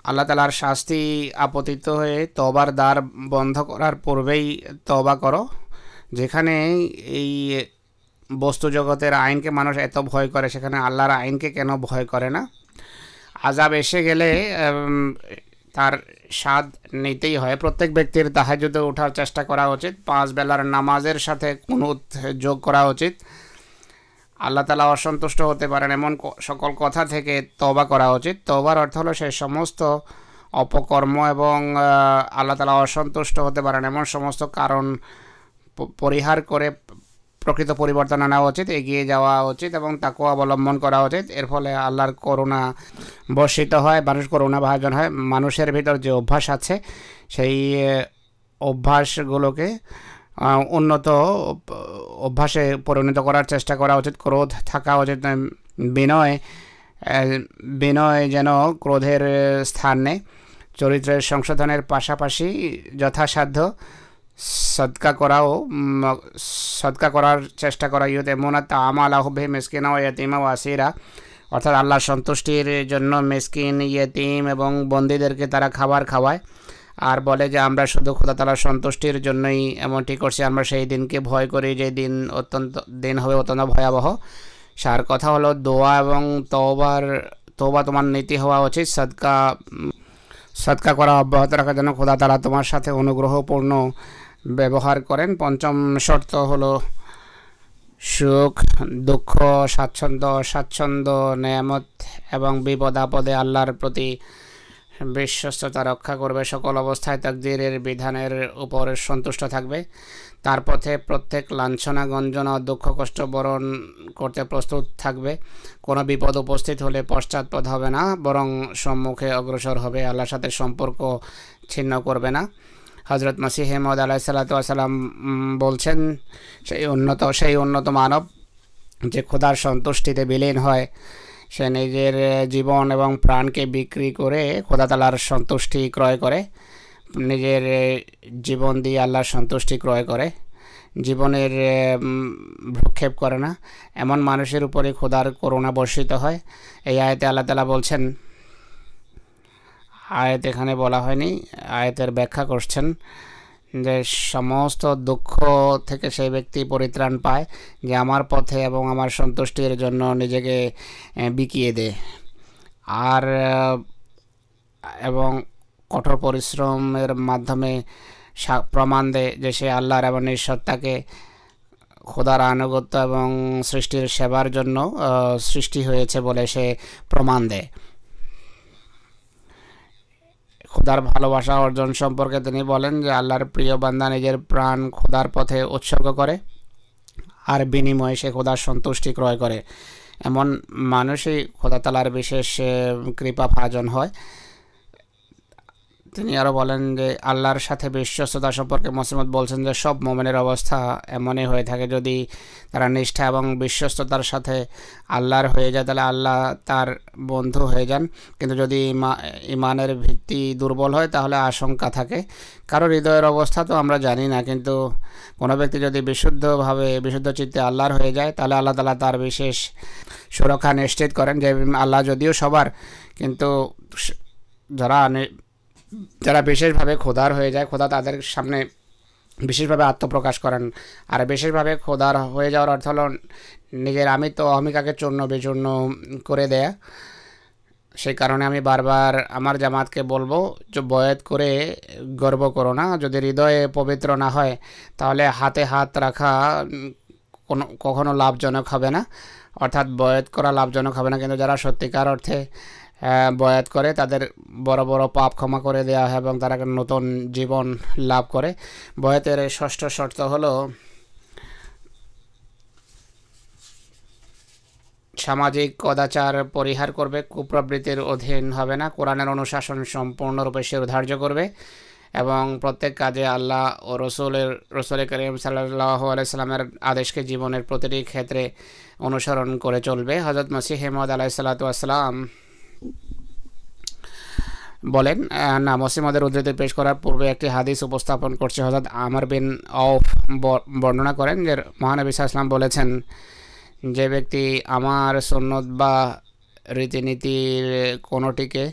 আল্লাহ তাআলার শাস্তি আপতিত হয়ে তওবার দ্বার বন্ধ করার পূর্বেই তওবা করো। যেখানে এই বস্তু জগতের আইনকে মানুষ এত ভয় করে, সেখানে আল্লাহর আইনকে কেন ভয় করে না? আযাব এসে গেলে তার স্বাদ নিতেই হয়। প্রত্যেক ব্যক্তির তাহাজ্জুদে ওঠার চেষ্টা করা উচিত, 5 বেলার নামাজের সাথে কুনুত যোগ করা উচিত। আল্লাহ তাআলা অসন্তুষ্ট হতে পারেন এমন সকল কথা থেকে তওবা করা উচিত। তওবার অর্থ হলো সেই সমস্ত অপকর্ম এবং আল্লাহ তাআলা অসন্তুষ্ট হতে পারেন এমন সমস্ত কারণ পরিহার করে প্রকৃত পরিবর্তন আনা উচিত, এগিয়ে যাওয়া উচিত এবং তাকওয়া অবলম্বন করা উচিত। এর ফলে আল্লাহর করুণা বর্ষিত হয়, মানুষ করুণা ভাজন হয়। মানুষের ভিতর যে অভ্যাস আছে সেই অভ্যাসগুলোকে উন্নত অভ্যাসে পরিণত করার চেষ্টা করা উচিত। ক্রোধ থাকা উচিত নয়, বিনয় যেন ক্রোধের স্থান নেয়। চরিত্রের সংশোধনের পাশাপাশি যথাসাধ্য সদকা করার চেষ্টা করা ইউতিমুনা তাআমা আলা হুব্বিহি মিসকিনা ওয়া ইয়াতীমা ওয়া আসীরা, অর্থাৎ আল্লাহর সন্তুষ্টির জন্য মিসকিন, ইয়েতিম এবং বন্দীদেরকে তারা খাবার খাওয়ায় আর বলে যে আমরা শুধু খোদা তাআলার সন্তুষ্টির জন্যই এমনটি করছি, আমরা সেই দিনকে ভয় করি যে দিন হবে অত্যন্ত ভয়াবহ। সার কথা হলো দোয়া এবং তওবা তোমার নীতি হওয়া উচিত। সদকা করা অব্যাহত রাখার জন্য খোদা তাআলা তোমার সাথে অনুগ্রহপূর্ণ ব্যবহার করেন। পঞ্চম শর্ত হলো সুখ, দুঃখ, স্বাচ্ছন্দ্য, নেয়ামত এবং বিপদ আপদে আল্লাহর প্রতি বিশ্বস্ততা রক্ষা করবে। সকল অবস্থায় তাকদীরের বিধানের উপর সন্তুষ্ট থাকবে। তার পথে প্রত্যেক লাঞ্ছনা, গঞ্জনা, দুঃখ কষ্ট বরণ করতে প্রস্তুত থাকবে। কোনো বিপদ উপস্থিত হলে পশ্চাৎপদ হবে না, বরং সম্মুখে অগ্রসর হবে। আল্লাহর সাথে সম্পর্ক ছিন্ন করবে না। হজরত মসিহ মউদ আলাইহিস সালাতু ওয়াস সালাম বলছেন, সেই উন্নত মানব যে খোদার সন্তুষ্টিতে বিলীন হয়, সে নিজের জীবন এবং প্রাণকে বিক্রি করে খোদা তাআলার সন্তুষ্টি ক্রয় করে। নিজের জীবন দিয়ে আল্লাহর সন্তুষ্টি ক্রয় করে, জীবনের ভ্রুক্ষেপ করে না। এমন মানুষের উপরে খোদার করুণা বর্ষিত হয়। এই আয়াতে আল্লাহ তাআলা বলছেন, আয়াত এখানে বলা হয়নি, আয়াতের ব্যাখ্যা করছেন যে সমস্ত দুঃখ থেকে সেই ব্যক্তি পরিত্রাণ পায় যে আমার পথে এবং আমার সন্তুষ্টির জন্য নিজেকে বিকিয়ে দেয় আর এবং কঠোর পরিশ্রমের মাধ্যমে প্রমাণ দেয় যে সে আল্লাহর এবং নিঃসত্তাকে, খোদার আনুগত্য এবং সৃষ্টির সেবার জন্য সৃষ্টি হয়েছে বলে সে প্রমাণ দেয়। খোদার ভালোবাসা অর্জন সম্পর্কে তিনি বলেন যে আল্লাহর প্রিয় বান্দা নিজের প্রাণ খোদার পথে উৎসর্গ করে আর বিনিময়ে সে খোদার সন্তুষ্টি ক্রয় করে। এমন মানুষই খোদা তাআলার বিশেষ কৃপা ভাজন হয়। তিনি আরও বলেন যে আল্লাহর সাথে বিশ্বস্ততা সম্পর্কে মসিমত বলছেন যে সব মোমেনের অবস্থা এমনই হয়ে থাকে, যদি তারা নিষ্ঠা এবং বিশ্বস্ততার সাথে আল্লাহর হয়ে যায় তাহলে আল্লাহ তার বন্ধু হয়ে যান। কিন্তু যদি ইমানের ভিত্তি দুর্বল হয় তাহলে আশঙ্কা থাকে। কারো হৃদয়ের অবস্থা তো আমরা জানি না, কিন্তু কোনো ব্যক্তি যদি বিশুদ্ধ চিত্তে আল্লাহর হয়ে যায় তাহলে আল্লাহ তাআলা তার বিশেষ সুরক্ষা নিশ্চিত করেন। যে আল্লাহ যদিও সবার, কিন্তু যারা বিশেষভাবে খোদার হয়ে যায়, খোদা তাদের সামনে বিশেষভাবে আত্মপ্রকাশ করেন। আর বিশেষভাবে খোদার হয়ে যাওয়ার অর্থ হলো নিজের অহমিকাকে চূর্ণ বিচূর্ণ করে দেয়া। সেই কারণে আমি বারবার আমার জামাতকে বলবো যে বয়াত করে গর্ব করো না। যদি হৃদয়ে পবিত্র না হয় তাহলে হাতে হাত রাখা কখনো লাভজনক হবে না, অর্থাৎ বয়াত করা লাভজনক হবে না। কিন্তু যারা সত্যিকার অর্থে বয়াত করে তাদের বড় বড় পাপ ক্ষমা করে দেওয়া হয় এবং তারা নতুন জীবন লাভ করে। বয়াতের ষষ্ঠ শর্ত হলো সামাজিক কদাচার পরিহার করবে, কুপ্রবৃত্তির অধীন হবে না, কোরআনের অনুশাসন সম্পূর্ণরূপে শিরোধার্য করবে এবং প্রত্যেক কাজে আল্লাহ ও রসুল করিম সাল্লাল্লাহু আলাইহি সাল্লামের আদেশকে জীবনের প্রতিটি ক্ষেত্রে অনুসরণ করে চলবে। হযরত মসিহ মউদ আলাইহিস সালাতু ওয়াস সালাম বলেন, মসিমদের উদ্ধৃতি পেশ করার পূর্বে একটি হাদিস উপস্থাপন করছে। হযরত আমর বিন আউফ বর্ণনা করেন যে মহানবী সাল্লাল্লাহু আলাইহি ওয়াসাল্লাম বলেছেন, যে ব্যক্তি আমার সুন্নত বা রীতিনীতির কোনোটিকে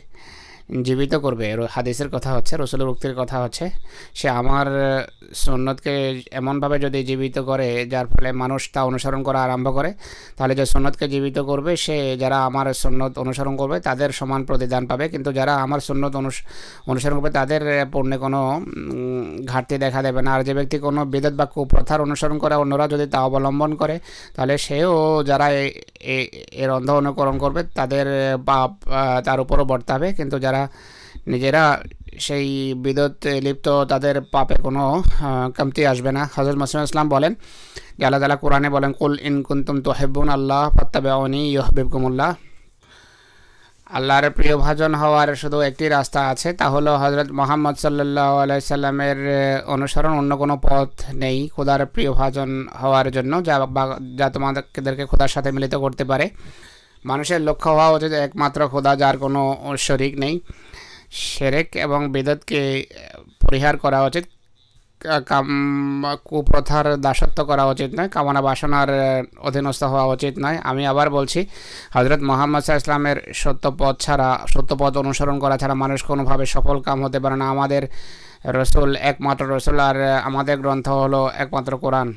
জীবিত করবে, হাদিসের কথা হচ্ছে, রসুলের উক্তির কথা হচ্ছে, সে আমার সুন্নতকে এমনভাবে যদি জীবিত করে যার ফলে মানুষ তা অনুসরণ করা আরম্ভ করে, তাহলে যে সুন্নতকে জীবিত করবে সে যারা আমার সুন্নত অনুসরণ করবে তাদের সমান প্রতিদান পাবে। কিন্তু যারা আমার সুন্নত অনুসরণ করবে তাদের পূর্ণে কোনো ঘাটতি দেখা দেবে না। আর যে ব্যক্তি কোনো বিদত বা কুপ্রথার অনুসরণ করে অন্যরা যদি তা অবলম্বন করে তাহলে সেও যারা এর অন্ধ অনুকরণ করবে তাদের পাপ তার উপরও বর্তাবে। কিন্তু যারা নিজেরা সেই বিদত লিপ্ত তাদের পাপে কোনো কমতি আসবে না। হযরত মুসলিম ইসলাম বলেন যে আল্লাহ তাআলা কোরআনে বলেন, কুল ইন কুনতুম তুহিব্বুনা আল্লাহ ফাত্তাবিউনি ইউহিব্বুকুমুল্লাহ। আল্লাহর প্রিয় ভাজন হওয়ার শুধু একটি রাস্তা আছে, তা হলো হযরত মুহাম্মদ সাল্লাল্লাহু আলাইহি সাল্লামের অনুসরণ। অন্য কোনো পথ নেই খোদার প্রিয় ভাজন হওয়ার জন্য যা তোমাদেরকে খোদার সাথে মিলিত করতে পারে। মানুষের লক্ষ্য হওয়া উচিত একমাত্র খোদা, যার কোনো শরিক নেই। শিরক এবং বিদতকে পরিহার করা উচিত, কুপ্রথার দাসত্ব করা উচিত নয়, কামনা বাসনার অধীনস্থ হওয়া উচিত নয়। আমি আবার বলছি, হযরত মুহাম্মদ সাল্লাল্লাহু আলাইহি ওয়াসাল্লামের সত্য পথ অনুসরণ করা ছাড়া মানুষ কোনোভাবে সফল কাম হতে পারে না। আমাদের রসুল একমাত্র রসুল, আর আমাদের গ্রন্থ হলো একমাত্র কোরআন,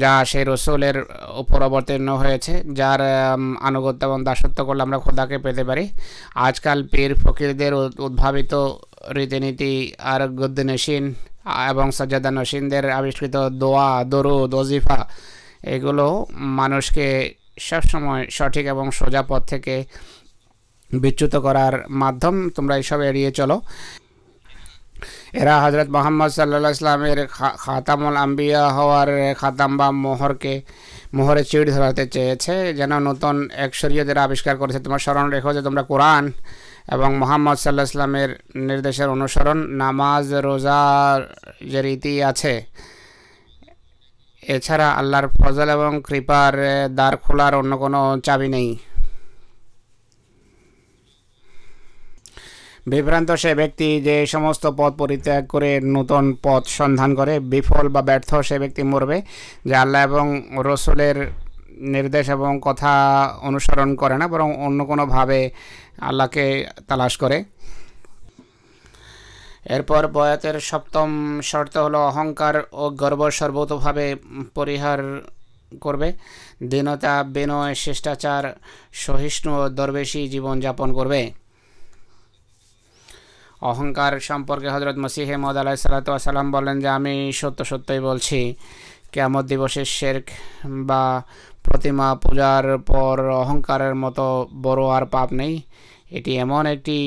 যা সেই রসুলের উপর অবতীর্ণ হয়েছে, যার আনুগত্য এবং দাসত্ব করলে আমরা খোদাকে পেতে পারি। আজকাল পীর ফকিরদের উদ্ভাবিত রীতিনীতি আর গদ্যনশীন এবং সাজ্জাদা নশীনদের আবিষ্কৃত দোয়া, দরুদ, ওজিফা, এগুলো মানুষকে সবসময় সঠিক এবং সোজা পথ থেকে বিচ্যুত করার মাধ্যম। তোমরা এইসব এড়িয়ে চলো। এরা হজরত মোহাম্মদ সাল্লাল্লাহু আলাইহি ওয়াসাল্লামের খাতামুল আম্বিয়া হওয়ার খাতাম বা মোহরে চিড় ধরাতে চেয়েছে, যেন নতুন এক শরীয়তের আবিষ্কার করেছে। তোমরা স্মরণ রেখো যে তোমরা কোরআন এবং মোহাম্মদ সাল্লাল্লাহু আলাইহি ওয়াসাল্লামের নির্দেশের অনুসরণ, নামাজ, রোজার যে রীতি আছে, এছাড়া আল্লাহর ফজল এবং কৃপার দ্বার খোলার অন্য কোনো চাবি নেই। বিভ্রান্ত সে ব্যক্তি যে সমস্ত পথ পরিত্যাগ করে নতুন পথ সন্ধান করে, বিফল বা ব্যর্থ সে ব্যক্তি মরবে যে আল্লাহ এবং রসুলের নির্দেশ এবং কথা অনুসরণ করে না, বরং অন্য কোনোভাবে আল্লাহকে তালাশ করে। এরপর বয়াতের সপ্তম শর্ত হলো অহংকার ও গর্ব সর্বতোভাবে পরিহার করবে। দীনতা, বিনয়, শিষ্টাচার, সহিষ্ণু ও দরবেশী জীবনযাপন করবে। অহংকার সম্পর্কে হজরত মসিহে মওদ আলাইহিসসালাতু ওয়াসসালাম বলেন যে আমি সত্যই বলছি, কিয়ামত দিবসে শিরক বা প্রতিমা পূজার পর অহংকারের মতো বড় আর পাপ নেই। এটি এমন একটি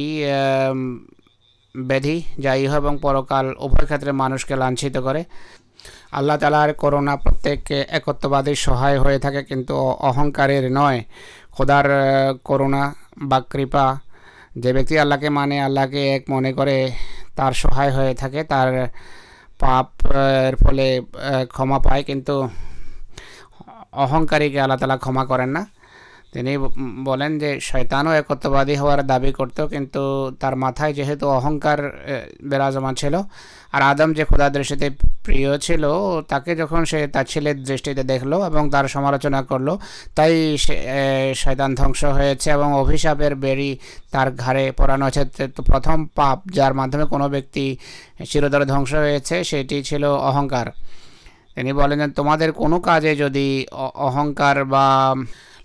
ব্যাধি যা ইহ এবং পরকাল উভয় ক্ষেত্রে মানুষকে লাঞ্ছিত করে। আল্লাহ তাআলার করুণা প্রত্যেক একত্ববাদী সহায় হয়ে থাকে, কিন্তু অহংকারের নয়। খোদার করুণা বা কৃপা, যে ব্যক্তি আল্লাহকে মানে, আল্লাহকে এক মনে করে, তার সহায় হয়ে থাকে, তার পাপের ফলে ক্ষমা পায়। কিন্তু অহংকারীকে আল্লাহ তাআলা ক্ষমা করেন না। তিনি বলেন যে শয়তানও একত্ববাদী হওয়ার দাবি করত, কিন্তু তার মাথায় যেহেতু অহংকার বিরাজমান ছিল, আর আদম যে খোদার দৃষ্টিতে প্রিয় ছিল, তাকে যখন সে তার ছেলের দৃষ্টিতে দেখলো এবং তার সমালোচনা করলো, তাই শয়তান ধ্বংস হয়েছে এবং অভিশাপের বেড়ি তার ঘাড়ে পড়ানো হয়েছে। তো প্রথম পাপ যার মাধ্যমে কোনো ব্যক্তি চিরতরে ধ্বংস হয়েছে, সেটি ছিল অহংকার। তিনি বলেন যে তোমাদের কোনো কাজে যদি অহংকার বা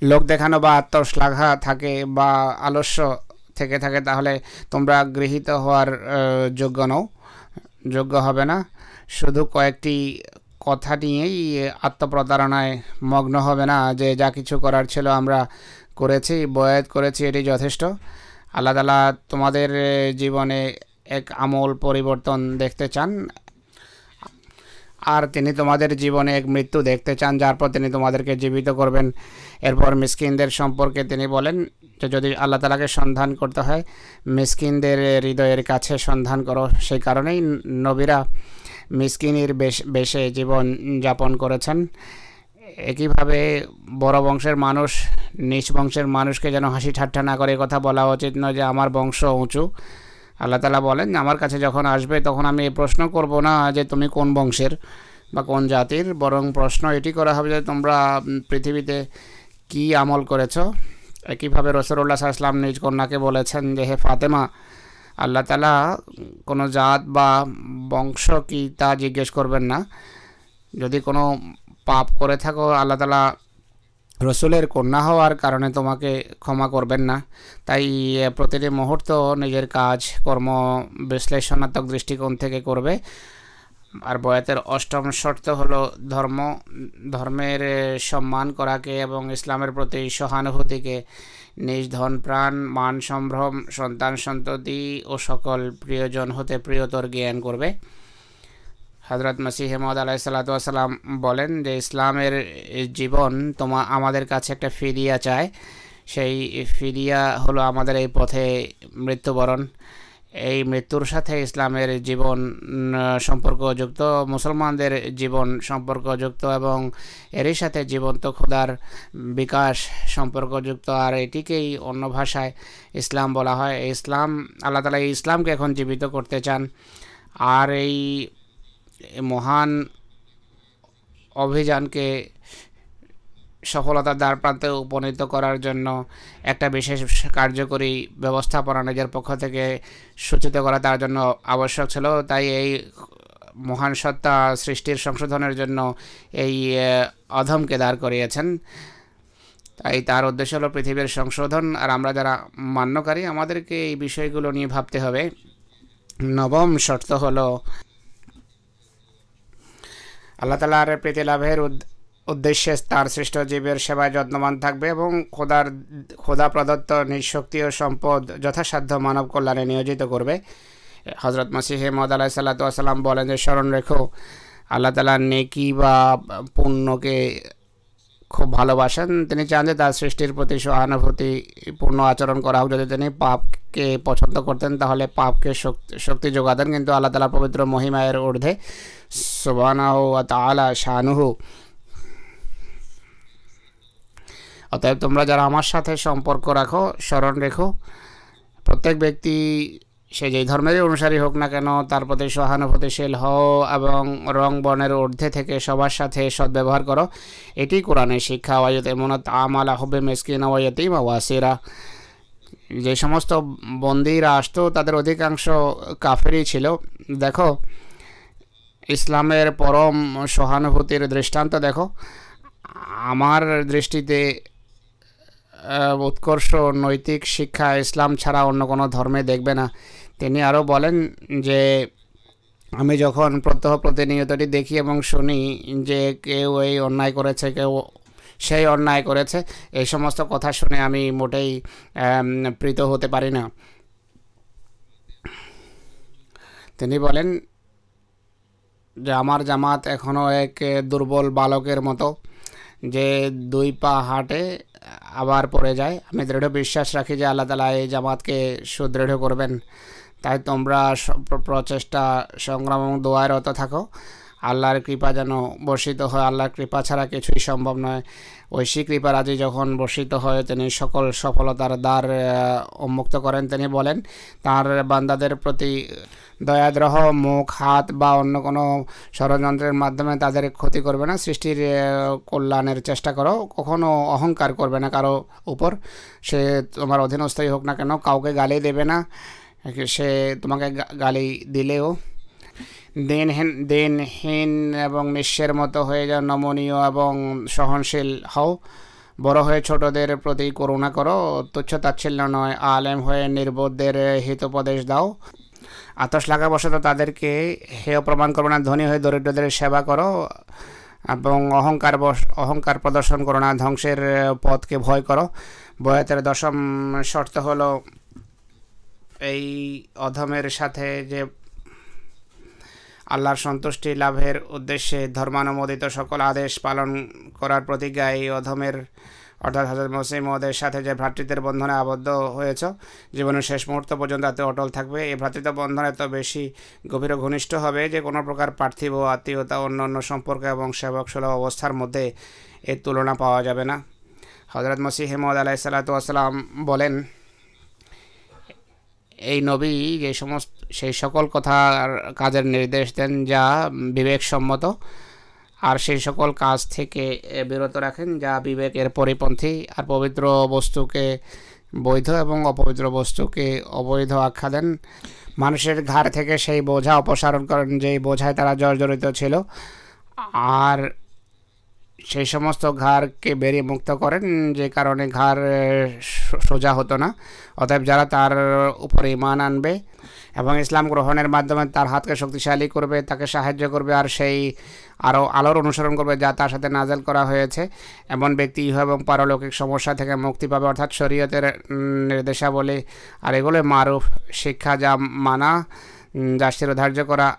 লোক দেখানো বা আত্মশ্লাঘা থাকে বা আলস্য থেকে থাকে, তাহলে তোমরা গৃহীত হওয়ার যোগ্য হবে না। শুধু কয়েকটি কথা নিয়েই আত্মপ্রতারণায় মগ্ন হবে না যে যা কিছু করার ছিল আমরা করেছি, বয়াত করেছি, এটি যথেষ্ট। আল্লাহ তাআলা তোমাদের জীবনে এক আমূল পরিবর্তন দেখতে চান, আর তিনি তোমাদের জীবনে এক মৃত্যু দেখতে চান, যার পর তিনি তোমাদেরকে জীবিত করবেন। এরপর মিসকিনদের সম্পর্কে তিনি বলেন যে যদি আল্লাহ তাআলাকে সন্ধান করতে হয়, মিসকিনদের হৃদয়ের কাছে সন্ধান করো। সেই কারণেই নবীরা মিসকিনের বেশে জীবন যাপন করেছেন। একইভাবে বড় বংশের মানুষ নিচ বংশের মানুষকে যেন হাসি ঠাট্টা না করে কথা বলা উচিত নয় যে আমার বংশ উঁচু। আল্লাহ তাআলা বলেন আমার কাছে যখন আসবে তখন আমি এই প্রশ্ন করব না যে তুমি কোন বংশের বা কোন জাতির, বরং প্রশ্ন এটি করা হবে যে তোমরা পৃথিবীতে কি আমল করেছ। একইভাবে রাসূলুল্লাহ সাল্লাল্লাহু আলাইহি ওয়াসাল্লাম নিজ কন্যাকে বলেছেন যে হে ফাতেমা, আল্লাহ তাআলা কোনো জাত বা বংশ কি তা জিজ্ঞেস করবেন না। যদি কোনো পাপ করে থাকো, আল্লাহ তাআলা রসুলের কন্যা হওয়ার কারণে তোমাকে ক্ষমা করবেন না। তাই প্রতিটি মুহূর্ত নিজের কাজ কর্ম বিশ্লেষণাত্মক দৃষ্টিকোণ থেকে করবে। আর বয়াতের অষ্টম শর্ত হলো ধর্মের সম্মান করাকে এবং ইসলামের প্রতি সহানুভূতিকে নিজ ধন প্রাণ মান সম্ভ্রম সন্তান সন্ততি ও সকল প্রিয়জন হতে প্রিয়তর জ্ঞান করবে। হযরত মসিহে মওউদ আলাইহিসসালাতু ওয়াসসালাম বলেন যে ইসলামের জীবন আমাদের কাছে একটা ফিদিয়া চায়। সেই ফিদিয়া হলো আমাদের এই পথে মৃত্যুবরণ। এই মৃত্যুর সাথে ইসলামের জীবন সম্পর্কযুক্ত, মুসলমানদের জীবন সম্পর্কযুক্ত এবং এরই সাথে জীবন্ত খোদার বিকাশ সম্পর্কযুক্ত। আর এটিকেই অন্য ভাষায় ইসলাম বলা হয়। ইসলাম, আল্লাহ তাআলা এই ইসলামকে এখন জীবিত করতে চান। আর এই মহান অভিযানকে সফলতার দ্বারপ্রান্তে উপনীত করার জন্য একটা বিশেষ কার্যকরী ব্যবস্থাপনা নিজের পক্ষ থেকে সূচিত করা তার জন্য আবশ্যক ছিল। তাই এই মহান সত্তা সৃষ্টির সংশোধনের জন্য এই অধমকে দাঁড় করিয়েছেন। তাই তার উদ্দেশ্য হলো পৃথিবীর সংশোধন, আর আমরা যারা মান্যকারী আমাদেরকে এই বিষয়গুলো নিয়ে ভাবতে হবে। নবম শর্ত হলো আল্লাহ তাআলার প্রীতি লাভের উদ্দেশ্যে তার সৃষ্ট জীবের সেবায় যত্নবান থাকবে এবং খোদা প্রদত্ত নিঃশক্তি ও সম্পদ যথাসাধ্য মানব কল্যাণে নিয়োজিত করবে। হযরত মসিহে মওউদ আলাইহিস সালাতু ওয়াস সালাম বলেন যে স্মরণ রেখো, আল্লাহ তাআলা নেকি বা পুণ্যকে খুব ভালোবাসেন। তিনি চান যে তার সৃষ্টির প্রতি সহানুভূতিপূর্ণ আচরণ করা হোক। যদি তিনি পাপকে পছন্দ করতেন তাহলে পাপকে শক্তি যোগাতেন, কিন্তু আল্লাহ তাআলার পবিত্র মহিমায়ের ঊর্ধ্বে সুবহানাহু ওয়া তাআলা শানুহু। অতএব তোমরা যারা আমার সাথে সম্পর্ক রাখো, স্মরণ রেখো, প্রত্যেক ব্যক্তি সে যেই ধর্মেরই অনুসারী হোক না কেন তার প্রতি সহানুভূতিশীল হও এবং রং বর্ণের ঊর্ধ্বে থেকে সবার সাথে সদ্ব্যবহার করো। এটি কোরআনের শিক্ষা। ওয়াইতে মনত আমালা হবে মিসকিন ওয়াইতিম ওয়াসিরা। যে সমস্ত বন্দীরা আসতো তাদের অধিকাংশ কাফেরই ছিল। দেখো ইসলামের পরম সহানুভূতির দৃষ্টান্ত দেখো। আমার দৃষ্টিতে উৎকর্ষ নৈতিক শিক্ষা ইসলাম ছাড়া অন্য কোনো ধর্মে দেখবে না। তিনি আরও বলেন যে আমি যখন প্রতিনিয়তটি দেখি এবং শুনি যে কেউ এই অন্যায় করেছে, কেউ সেই অন্যায় করেছে, এই সমস্ত কথা শুনে আমি মোটেই প্রীত হতে পারি না। তিনি বলেন যে আমার জামাত এখনও এক দুর্বল বালকের মতো যে দুই পা হাঁটে আবার পড়ে যায়। আমি দৃঢ় বিশ্বাস রাখি যে আল্লাহ তাআলা এই জামাতকে সুদৃঢ় করবেন। তাই তোমরা প্রচেষ্টা সংগ্রাম এবং দোয়ারত থাকো। আল্লাহর কৃপা যেন বর্ষিত হয়। আল্লাহর কৃপা ছাড়া কিছুই সম্ভব নয়। ঐশী কৃপা রাজি যখন বর্ষিত হয় তিনি সকল সফলতার দ্বার উন্মুক্ত করেন। তিনি বলেন তার বান্দাদের প্রতি দয়াদ্রহ মুখ, হাত বা অন্য কোনো ষড়যন্ত্রের মাধ্যমে তাদের ক্ষতি করবে না। সৃষ্টির কল্যাণের চেষ্টা করো, কখনো অহংকার করবে না কারো উপর। সে তোমার অধীনস্থই হোক না কেন, কাউকে গালি দেবে না। সে তোমাকে গালি দিলেও দিনহীন এবং নিঃস্বের মতো হয়ে যাও। নমনীয় এবং সহনশীল হও। বড় হয়ে ছোটদের প্রতি করুণা করো। তুচ্ছ তাচ্ছিল্য নয়। আলেম হয়ে নির্বোধদের হিতোপদেশ দাও। আতশ লাগা বশত তাদেরকে হেয় প্রমাণ করবে না। ধনী হয়ে দরিদ্রদের সেবা করো এবং অহংকার প্রদর্শন করো না। ধ্বংসের পথকে ভয় করো। বয়াতের দশম শর্ত হলো এই অধমের সাথে যে আল্লাহর সন্তুষ্টি লাভের উদ্দেশ্যে ধর্মানুমোদিত সকল আদেশ পালন করার প্রতিজ্ঞা। এই অধমের অর্থাৎ হযরত মসিহ মওউদের সাথে যে ভ্রাতৃত্বের বন্ধনে আবদ্ধ হয়েছ জীবনের শেষ মুহূর্ত পর্যন্ত এত অটল থাকবে। এই ভ্রাতৃত্ব বন্ধন এত বেশি গভীর ও ঘনিষ্ঠ হবে যে কোনো প্রকার পার্থিব আত্মীয়তা, অন্য সম্পর্ক এবং সেবক সুলভ অবস্থার মধ্যে এর তুলনা পাওয়া যাবে না। হযরত মসিহ মওউদ আলাইহিস সালাতু ওয়াস সালাম বলেন এই নবী সেই সকল কথার কাজের নির্দেশ দেন যা বিবেকসম্মত, আর সেই সকল কাজ থেকে বিরত রাখেন যা বিবেকের পরিপন্থী, আর পবিত্র বস্তুকে বৈধ এবং অপবিত্র বস্তুকে অবৈধ আখ্যা দেন। মানুষের ঘাড় থেকে সেই বোঝা অপসারণ করেন যেই বোঝায় তারা জর্জরিত ছিল, আর সেই সমস্ত ঘাড়কে বেরিয়ে মুক্ত করেন যে কারণে ঘাড় সোজা হতো না। অতএব যারা তার উপরে ঈমান আনবে এবং ইসলাম গ্রহণের মাধ্যমে তার হাতকে শক্তিশালী করবে, তাকে সাহায্য করবে আর সেই আরও আলোর অনুসরণ করবে যা তার সাথে নাজেল করা হয়েছে, এমন ব্যক্তি ইহ এবং পারলৌকিক সমস্যা থেকে মুক্তি পাবে। অর্থাৎ শরীয়তের নির্দেশাবলী আর এগুলো মারুফ শিক্ষা যা মানা, যা শিরোধার্য করা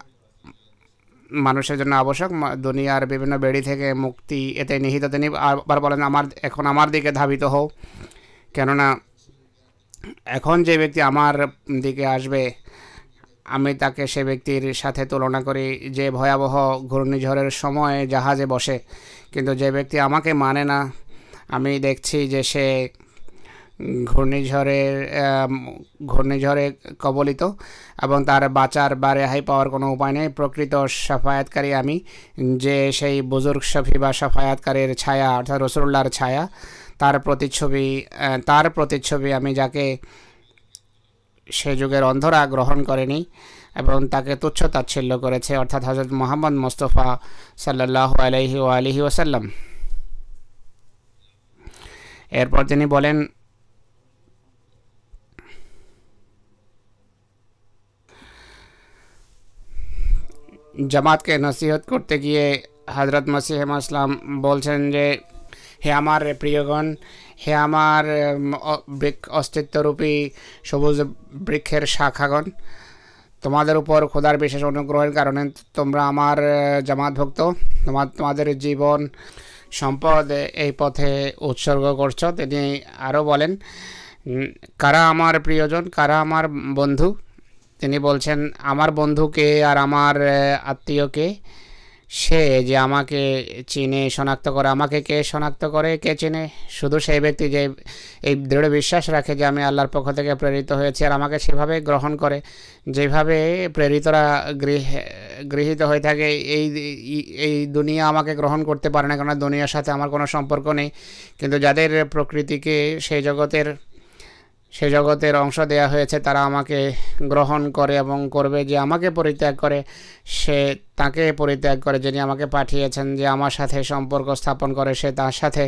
মানুষের জন্য আবশ্যক, দুনিয়ার বিভিন্ন বেড়ি থেকে মুক্তি এতে নিহিত। তিনি আবার বলেন এখন আমার দিকে ধাবিত হও, কেননা এখন যে ব্যক্তি আমার দিকে আসবে আমি তাকে সে ব্যক্তির সাথে তুলনা করি যে ভয়াবহ ঘূর্ণিঝড়ের সময় জাহাজে বসে, কিন্তু যে ব্যক্তি আমাকে মানে না আমি দেখছি যে সে ঘূর্ণিঝড়ে কবলিত এবং তার বাঁচার বা রেহাই পাওয়ার কোনো উপায় নেই। প্রকৃত সাফায়াতকারী আমি, যে সেই বুজুর্গ শফি বা সাফায়াতকারীর ছায়া অর্থাৎ রাসূলুল্লাহর ছায়া, তার প্রতিচ্ছবি আমি, যাকে সে যুগের অন্ধরা গ্রহণ করেনি। এবং তাকে তুচ্ছ তাচ্ছিল্য করেছে, অর্থাৎ হযরত মুহাম্মদ মুস্তাফা সাল্লাল্লাহু আলাইহি ওয়া আলিহি ওয়াসাল্লাম। এরপর তিনি বলেন, জামাতকে নসিহত করতে গিয়ে হযরত মসিহ ইসলাম বলছেন যে, হে আমার প্রিয়গণ, হে আমার অস্তিত্বরূপী সবুজ বৃক্ষের শাখাগণ, তোমাদের উপর খোদার বিশেষ অনুগ্রহের কারণে তোমরা আমার জামাতভুক্ত, তোমাদের জীবন সম্পদ এই পথে উৎসর্গ করছো। তিনি আরও বলেন, কারা আমার প্রিয়জন, কারা আমার বন্ধু? তিনি বলছেন, আমার বন্ধুকে আর আমার আত্মীয়কে, সে যে আমাকে চিনে শনাক্ত করে। আমাকে কে শনাক্ত করে, কে চিনে? শুধু সেই ব্যক্তি যে এই দৃঢ় বিশ্বাস রাখে যে আমি আল্লাহর পক্ষ থেকে প্রেরিত হয়েছি, আর আমাকে সেভাবে গ্রহণ করে যেভাবে প্রেরিতরা গৃহীত হয়ে থাকে। এই দুনিয়া আমাকে গ্রহণ করতে পারে না, কারণ দুনিয়ার সাথে আমার কোনো সম্পর্ক নেই। কিন্তু যাদের প্রকৃতিকে সেই জগতের অংশ দেয়া হয়েছে, তারা আমাকে গ্রহণ করে এবং করবে। যে আমাকে পরিত্যাগ করে, সে তাকে পরিত্যাগ করে যিনি আমাকে পাঠিয়েছেন। যে আমার সাথে সম্পর্ক স্থাপন করে, সে তার সাথে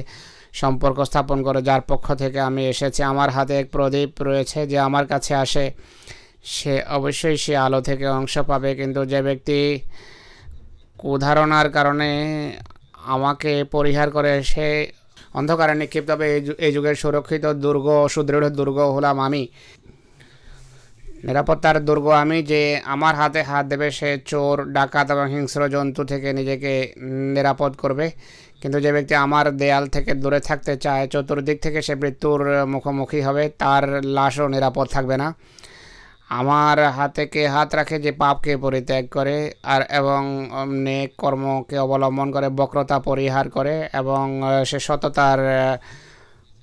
সম্পর্ক স্থাপন করে যার পক্ষ থেকে আমি এসেছি। আমার হাতে এক প্রদীপ রয়েছে, যে আমার কাছে আসে সে অবশ্যই সে আলো থেকে অংশ পাবে। কিন্তু যে ব্যক্তি কুধারণার কারণে আমাকে পরিহার করে, সে অন্ধকারে নিক্ষিপ্ত হবে। এই যুগের সুরক্ষিত দুর্গ, সুদৃঢ় দুর্গ হলাম আমি, নিরাপত্তার দুর্গ আমি। যে আমার হাতে হাত দেবে, সে চোর, ডাকাত এবং হিংস্র জন্তু থেকে নিজেকে নিরাপদ করবে। কিন্তু যে ব্যক্তি আমার দেয়াল থেকে দূরে থাকতে চায়, চতুর্দিক থেকে সে মৃত্যুর মুখোমুখি হবে, তার লাশও নিরাপদ থাকবে না। আমার হাতে কে হাত রাখে, যে পাপকে পরিত্যাগ করে আর এবং নেক কর্মকে অবলম্বন করে, বক্রতা পরিহার করে এবং সে সততার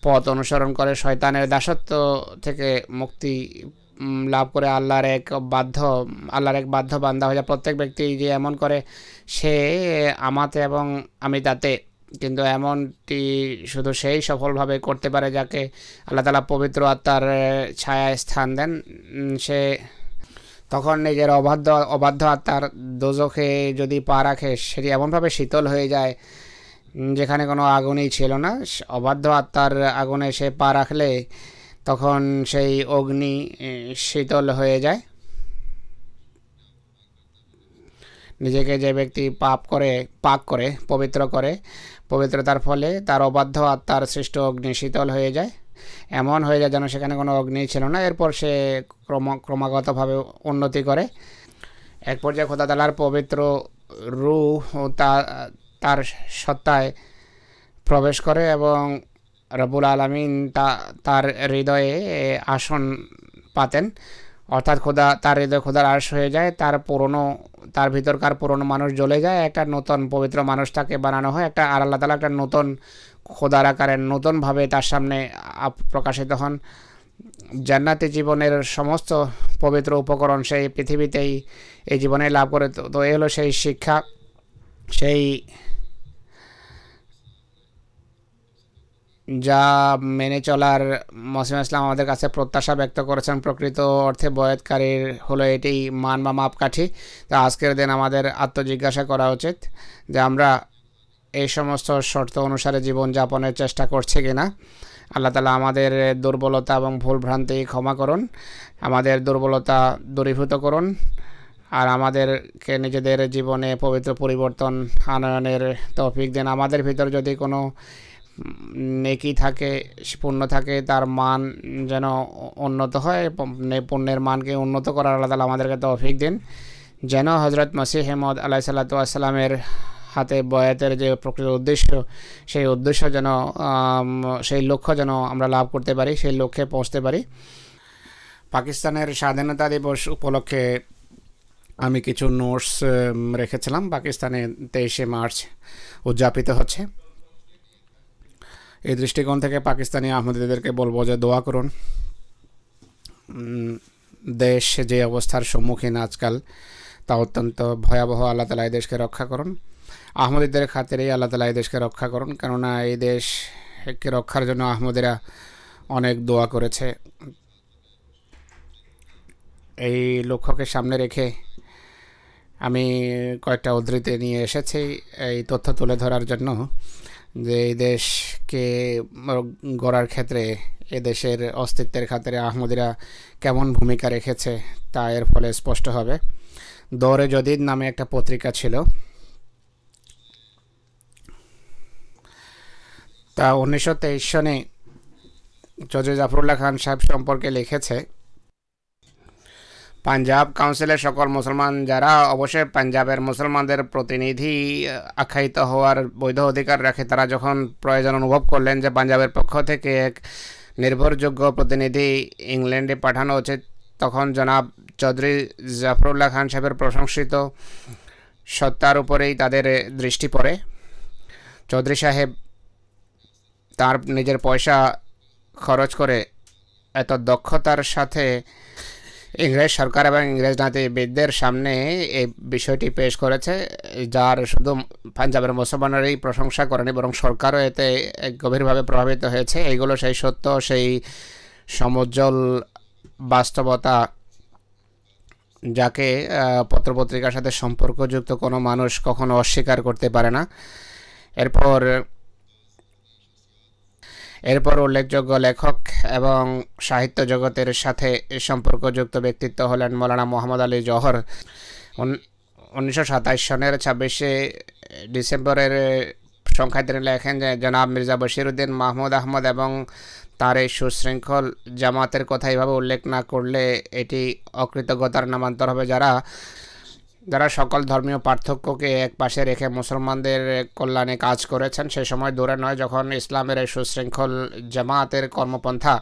পথ অনুসরণ করে, শয়তানের দাসত্ব থেকে মুক্তি লাভ করে আল্লাহর এক বাধ্য বান্দা হয়ে যায়। প্রত্যেক ব্যক্তি যে এমন করে, সে আমাতে এবং আমি তাতে। কিন্তু এমনটি শুধু সেই সফলভাবে করতে পারে যাকে আল্লাহ তাআলা পবিত্র আত্মার ছায়ায় স্থান দেন। সে তখন নিজের অবাধ্য আত্মার দোজখে যদি পা রাখে, সেটি এমনভাবে শীতল হয়ে যায় যেখানে কোনো আগুনই ছিল না। অবাধ্য আত্মার আগুনে সে পা রাখলে তখন সেই অগ্নি শীতল হয়ে যায়। নিজেকে যে ব্যক্তি পাক করে পবিত্রতার ফলে তার অবাধ্য আত্মার সৃষ্ট অগ্নি শীতল হয়ে যায়, এমন হয়ে যায় যেন সেখানে কোনো অগ্নি ছিল না। এরপর সে ক্রমাগতভাবে উন্নতি করে। এক পর্যায়ে খোদা তাআলার পবিত্র রূহ তার সত্তায় প্রবেশ করে এবং রব্বুল আলামিন তার হৃদয়ে আসন পাতেন। অর্থাৎ তার হৃদয় খোদার আরশ হয়ে যায়। তার ভিতরকার পুরনো মানুষ জ্বলে যায়, একটা নতুন পবিত্র মানুষ তাকে বানানো হয়। আর আল্লাহ তাআলা একটা নতুন খোদার আকারে নতুনভাবে তার সামনে প্রকাশিত হন। জান্নাতি জীবনের সমস্ত পবিত্র উপকরণ সেই পৃথিবীতেই এই জীবনে লাভ করে। তো এই হলো সেই শিক্ষা, সেই যা মেনে চলার মসিহ ইসলাম আমাদের কাছে প্রত্যাশা ব্যক্ত করেছেন। প্রকৃত অর্থে বয়াতকারীর হলো এটি মান বা মাপকাঠি। তা আজকের দিন আমাদের আত্মজিজ্ঞাসা করা উচিত যে আমরা এই সমস্ত শর্ত অনুসারে জীবনযাপনের চেষ্টা করছি কিনা। আল্লাহ তাআলা আমাদের দুর্বলতা এবং ভুলভ্রান্তি ক্ষমা করুন, আমাদের দুর্বলতা দূরীভূত করুন, আর আমাদেরকে নিজেদের জীবনে পবিত্র পরিবর্তন আনয়নের তৌফিক দেন। আমাদের ভিতর যদি কোনো নেকি থাকে, পুণ্য থাকে, তার মান যেন উন্নত হয়। পুণ্যের মানকে উন্নত করার আল্লাহ তাআলা আমাদেরকে তৌফিক দিন, যেন হযরত মসিহ মউদ আলাইহিস সালাতু ওয়াস সালামের হাতে বয়াতের যে প্রকৃত উদ্দেশ্য, সেই উদ্দেশ্য যেন সেই লক্ষ্য যেন আমরা লাভ করতে পারি, সেই লক্ষ্যে পৌঁছতে পারি। পাকিস্তানের স্বাধীনতা দিবস উপলক্ষে আমি কিছু নোটস রেখেছিলাম। পাকিস্তানে 23শে মার্চ উদযাপিত হচ্ছে। এই দৃষ্টিকোণ থেকে পাকিস্তানি আহমদীদেরকে বলবো যে দোয়া করুন। দেশ যে অবস্থার সম্মুখীন আজকাল, তা অত্যন্ত ভয়াবহ। আল্লাহ তাআলা এই দেশকে রক্ষা করুন। আহমদীদের খাতিরেই আল্লাহ তাআলা এই দেশকে রক্ষা করুন, কেননা এই দেশকে রক্ষার জন্য আহমদীরা অনেক দোয়া করেছে। এই লক্ষ্যকে সামনে রেখে আমি কয়েকটা উদ্ধৃতি নিয়ে এসেছি এই তথ্য তুলে ধরার জন্য যে এই দেশকে গড়ার ক্ষেত্রে এ দেশের অস্তিত্বের খাতিরে আহমদিরা কেমন ভূমিকা রেখেছে তা এর ফলে স্পষ্ট হবে। দৌরে জদিদ নামে একটা পত্রিকা ছিল, তা 1923 সনে চৌধুরী জাফরুল্লাহ খান সাহেব সম্পর্কে লিখেছে, পাঞ্জাব কাউন্সিলের সকল মুসলমান যারা অবশ্যই পাঞ্জাবের মুসলমানদের প্রতিনিধি আখ্যায়িত হওয়ার বৈধ অধিকার রাখে, তারা যখন প্রয়োজন অনুভব করলেন যে পাঞ্জাবের পক্ষ থেকে এক নির্ভরযোগ্য প্রতিনিধি ইংল্যান্ডে পাঠানো উচিত, তখন জনাব চৌধুরী জাফরুল্লাহ খান সাহেবের প্রশংসিত সত্তার উপরেই তাদের দৃষ্টি পড়ে। চৌধুরী সাহেব তার নিজের পয়সা খরচ করে এত দক্ষতার সাথে ইংরেজ সরকার এবং ইংরেজ নীতিবিদদের সামনে এই বিষয়টি পেশ করেছে, যার শুধু পাঞ্জাবের মুসলমানেরই প্রশংসা করেনি বরং সরকারও এতে গভীরভাবে প্রভাবিত হয়েছে। এইগুলো সেই সত্য, সেই সমুজ্জ্বল বাস্তবতা যাকে পত্রপত্রিকার সাথে সম্পর্কযুক্ত কোনো মানুষ কখনো অস্বীকার করতে পারে না। এরপর উল্লেখযোগ্য লেখক এবং সাহিত্য জগতের সাথে সম্পর্কযুক্ত ব্যক্তিত্ব হলেন মৌলানা মোহাম্মদ আলী জওহর। 1927 সনের 26শে ডিসেম্বরের সংখ্যায় তিনি লেখেন যে জনাব মির্জা বশিরউদ্দিন মাহমুদ আহমদ এবং তার এই সুশৃঙ্খল জামাতের কথা এইভাবে উল্লেখ না করলে এটি অকৃতজ্ঞতার নামান্তর হবে, যারা সকল ধর্মীয় পার্থক্যকে এক পাশে রেখে মুসলমানদের কল্যাণে কাজ করেছেন। সেই সময় দূরে নয় যখন ইসলামের এই সুশৃঙ্খল জামাতের কর্মপন্থা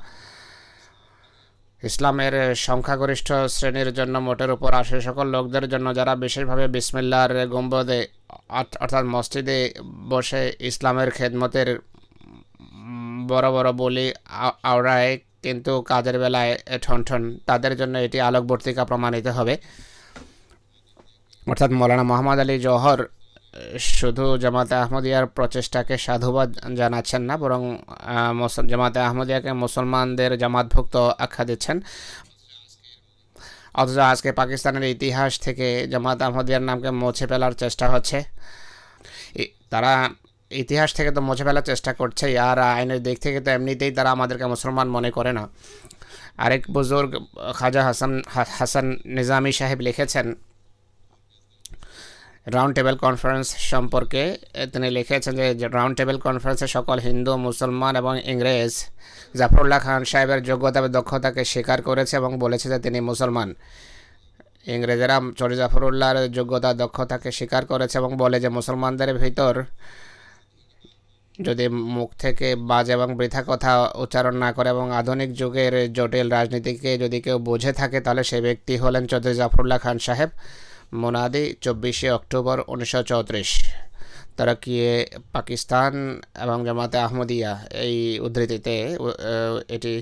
ইসলামের সংখ্যাগরিষ্ঠ শ্রেণীর জন্য মোটের উপর আসে সকল লোকদের জন্য যারা বিশেষভাবে বিসমিল্লাহর গম্বদে অর্থাৎ মসজিদে বসে ইসলামের খেদমতের বড় বড় বলি আওড়ায় কিন্তু কাজের বেলায় ঠনঠন, তাদের জন্য এটি আলোকবর্তিকা প্রমাণিত হবে। অর্থাৎ মৌলানা মোহাম্মদ আলী জওহর শুধু জামাতে আহমদিয়ার প্রচেষ্টাকে সাধুবাদ জানাচ্ছেন না, বরং জামাতে আহমদিয়াকে মুসলমানদের জামাতভুক্ত আখ্যা দিচ্ছেন। অথচ আজকে পাকিস্তানের ইতিহাস থেকে জামাত আহমদিয়ার নামকে মুছে ফেলার চেষ্টা হচ্ছে। তারা ইতিহাস থেকে তো মুছে ফেলার চেষ্টা করছে, আর আইনের দিক থেকে তো এমনিতেই তারা আমাদেরকে মুসলমান মনে করে না। আরেক বুজুর্গ খাজা হাসান নিজামী সাহেব লিখেছেন রাউন্ড টেবিল কনফারেন্স সম্পর্কে। তিনি লিখেছেন যে রাউন্ড টেবিল কনফারেন্সে সকল হিন্দু, মুসলমান এবং ইংরেজ জাফরুল্লাহ খান সাহেবের যোগ্যতা এবং দক্ষতাকে স্বীকার করেছে এবং বলেছে যে তিনি মুসলমান। ইংরেজেরা চৌধুরী জাফরুল্লাহর যোগ্যতা দক্ষতাকে স্বীকার করেছে এবং বলে যে মুসলমানদের ভিতর যদি মুখ থেকে বাজে এবং বৃথা কথা উচ্চারণ না করে এবং আধুনিক যুগের জটিল রাজনীতিকে যদি কেউ বুঝে থাকে তাহলে সেই ব্যক্তি হলেন চৌধুরী জাফরুল্লাহ খান সাহেব। মুনাদি 24শে অক্টোবর 1934। তারাকিয়ে পাকিস্তান এবং জামাতে আহমদিয়া এই উদ্ধৃতিতে এটি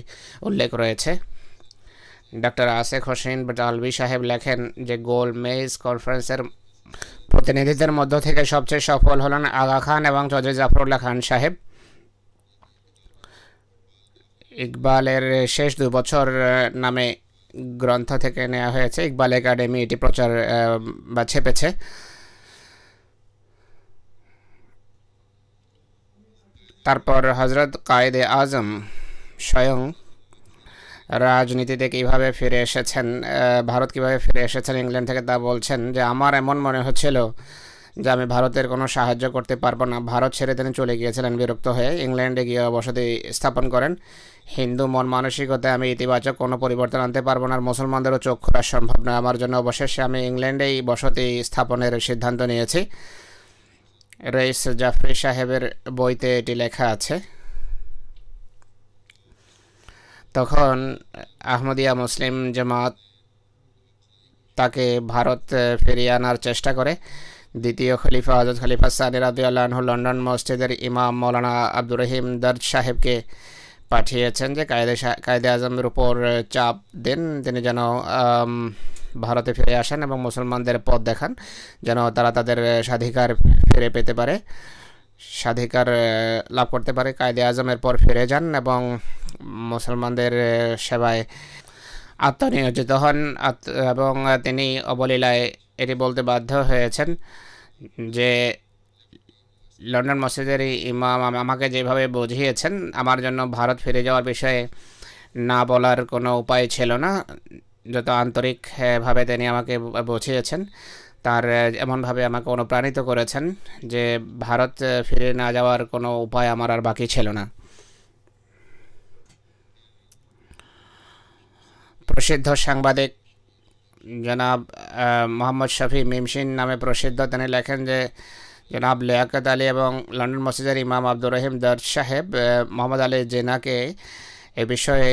উল্লেখ রয়েছে। ডক্টর আসেক হোসেন বাটালভি সাহেব লেখেন যে গোল মেজ কনফারেন্সের প্রতিনিধিদের মধ্য থেকে সবচেয়ে সফল হলেন আগা খান এবং চৌধুরী জাফরুল্লাহ খান সাহেব। ইকবালের শেষ 2 বছর নামে গ্রন্থ থেকে নেওয়া হয়েছে, ইকবাল একাডেমি এটি প্রচার বা ছেপেছে। তারপর হজরত কায়েদে আজম স্বয়ং রাজনীতিতে কীভাবে ফিরে এসেছেন, ভারত কীভাবে ফিরে এসেছেন ইংল্যান্ড থেকে তা বলছেন যে আমার এমন মনে হচ্ছিল যে আমি ভারতের কোনো সাহায্য করতে পারবো না। ভারত ছেড়ে তিনি চলে গিয়েছিলেন বিরক্ত হয়ে, ইংল্যান্ডে গিয়ে বসতি স্থাপন করেন। হিন্দু মন মানসিকতায় আমি ইতিবাচক কোনো পরিবর্তন আনতে পারবো না, আর মুসলমানদেরও চোখ খোলা সম্ভব নয় আমার জন্য। অবশেষে আমি ইংল্যান্ডেই বসতি স্থাপনের সিদ্ধান্ত নিয়েছি। রইস জাফরি সাহেবের বইতে এটি লেখা আছে। তখন আহমদিয়া মুসলিম জামাত তাকে ভারত ফিরিয়ে আনার চেষ্টা করে। দ্বিতীয় খলিফা হযরত খলিফা সানি রাদিয়াল্লাহু আনহু লন্ডন মসজিদের ইমাম মৌলানা আব্দুর রহিম দর্জ সাহেবকে পাঠিয়েছেন যে কায়েদে আজমের উপর চাপ দেন তিনি যেন ভারতে ফিরে আসেন এবং মুসলমানদের পথ দেখান, যেন তারা তাদের স্বাধিকার ফিরে পেতে পারে, স্বাধিকার লাভ করতে পারে। কায়েদে আজমের পর ফিরে যান এবং মুসলমানদের সেবায় আত্মনিয়োজিত হন এবং তিনি অবলীলায় এটি বলতে বাধ্য হয়েছেন যে লন্ডন মসজিদের ইমাম আমাকে যেভাবে বুঝিয়েছেন আমার জন্য ভারত ফিরে যাওয়ার বিষয়ে না বলার কোনো উপায় ছিল না। যত আন্তরিকভাবে তিনি আমাকে বুঝিয়েছেন, তার এমনভাবে আমাকে অনুপ্রাণিত করেছেন যে ভারত ফিরে না যাওয়ার কোনো উপায় আমার আর বাকি ছিল না। প্রসিদ্ধ সাংবাদিক জনাব মোহাম্মদ শফি মিমশিন নামে প্রসিদ্ধ, তিনি লেখেন যে জনাব লিয়াকত আলী এবং লন্ডন মসজিদের ইমাম আব্দুর রহিম দর্জ সাহেব মোহাম্মদ আলী জিনাকে এ বিষয়ে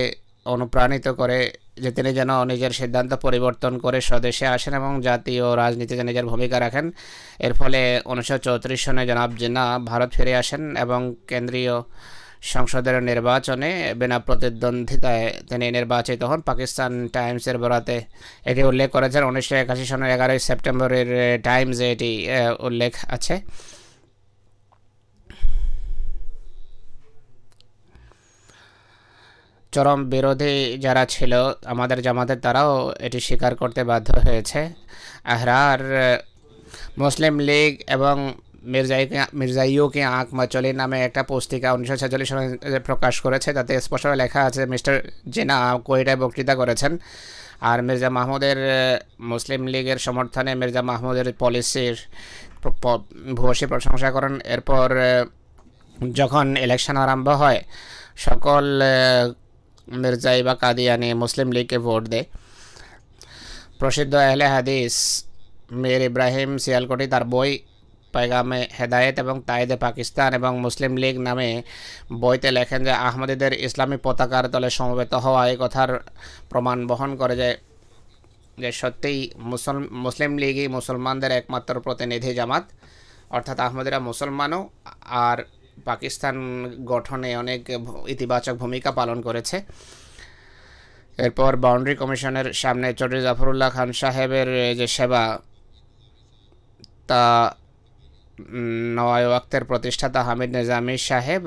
অনুপ্রাণিত করে যে তিনি যেন নিজের সিদ্ধান্ত পরিবর্তন করে স্বদেশে আসেন এবং জাতীয় রাজনীতিতে নিজের ভূমিকা রাখেন। এর ফলে 1934 সনে জনাব জিনা ভারত ফিরে আসেন এবং কেন্দ্রীয় সংসদের নির্বাচনে বিনা প্রতিদ্বন্দ্বিতায় তিনি নির্বাচিত হন। পাকিস্তান টাইমসের বরাতে এটি উল্লেখ করেছেন। 1981 সনের 11 সেপ্টেম্বরের টাইমসে এটি উল্লেখ আছে। চরম বিরোধী যারা ছিল আমাদের জামাতের, তারাও এটি স্বীকার করতে বাধ্য হয়েছে। আহরার, মুসলিম লীগ এবং মির্জাইও কি আঁক মাচলি নামে একটা পুস্তিকা 1946 সালে প্রকাশ করেছে। তাতে স্পষ্ট লেখা আছে মিস্টার জিনা কোয়েটায় বক্তৃতা করেছেন আর মির্জা মাহমুদের মুসলিম লীগের সমর্থনে মির্জা মাহমুদের পলিসির ভূয়সী প্রশংসা করেন। এরপর যখন ইলেকশন আরম্ভ হয়, সকল মির্জাই বা কাদিয়ানি মুসলিম লীগকে ভোট দেয়। প্রসিদ্ধ আহলে হাদিস মীর ইব্রাহিম সিয়ালকোটি তার বই पैगामे হেদায়েত এবং তায়েদে পাকিস্তান এবং মুসলিম লীগ নামে বইতে লেখেন যে আহমদীদের ইসলামী পতাকার তলে সমবেত হওয়া এই কথার প্রমাণ বহন করে যে সত্যিই মুসলিম লীগই মুসলমানদের একমাত্র প্রতিনিধি জামাত, অর্থাৎ আহমদীরা মুসলমানও আর পাকিস্তান গঠনে অনেক ইতিবাচক ভূমিকা পালন করেছে। এরপর বাউন্ডারি কমিশনের সামনে চৌধুরী জাফরুল্লাহ খান সাহেবের যে সেবা, তা নওয়াই ওয়াক্তের প্রতিষ্ঠাতা হামিদ নিজামী সাহেব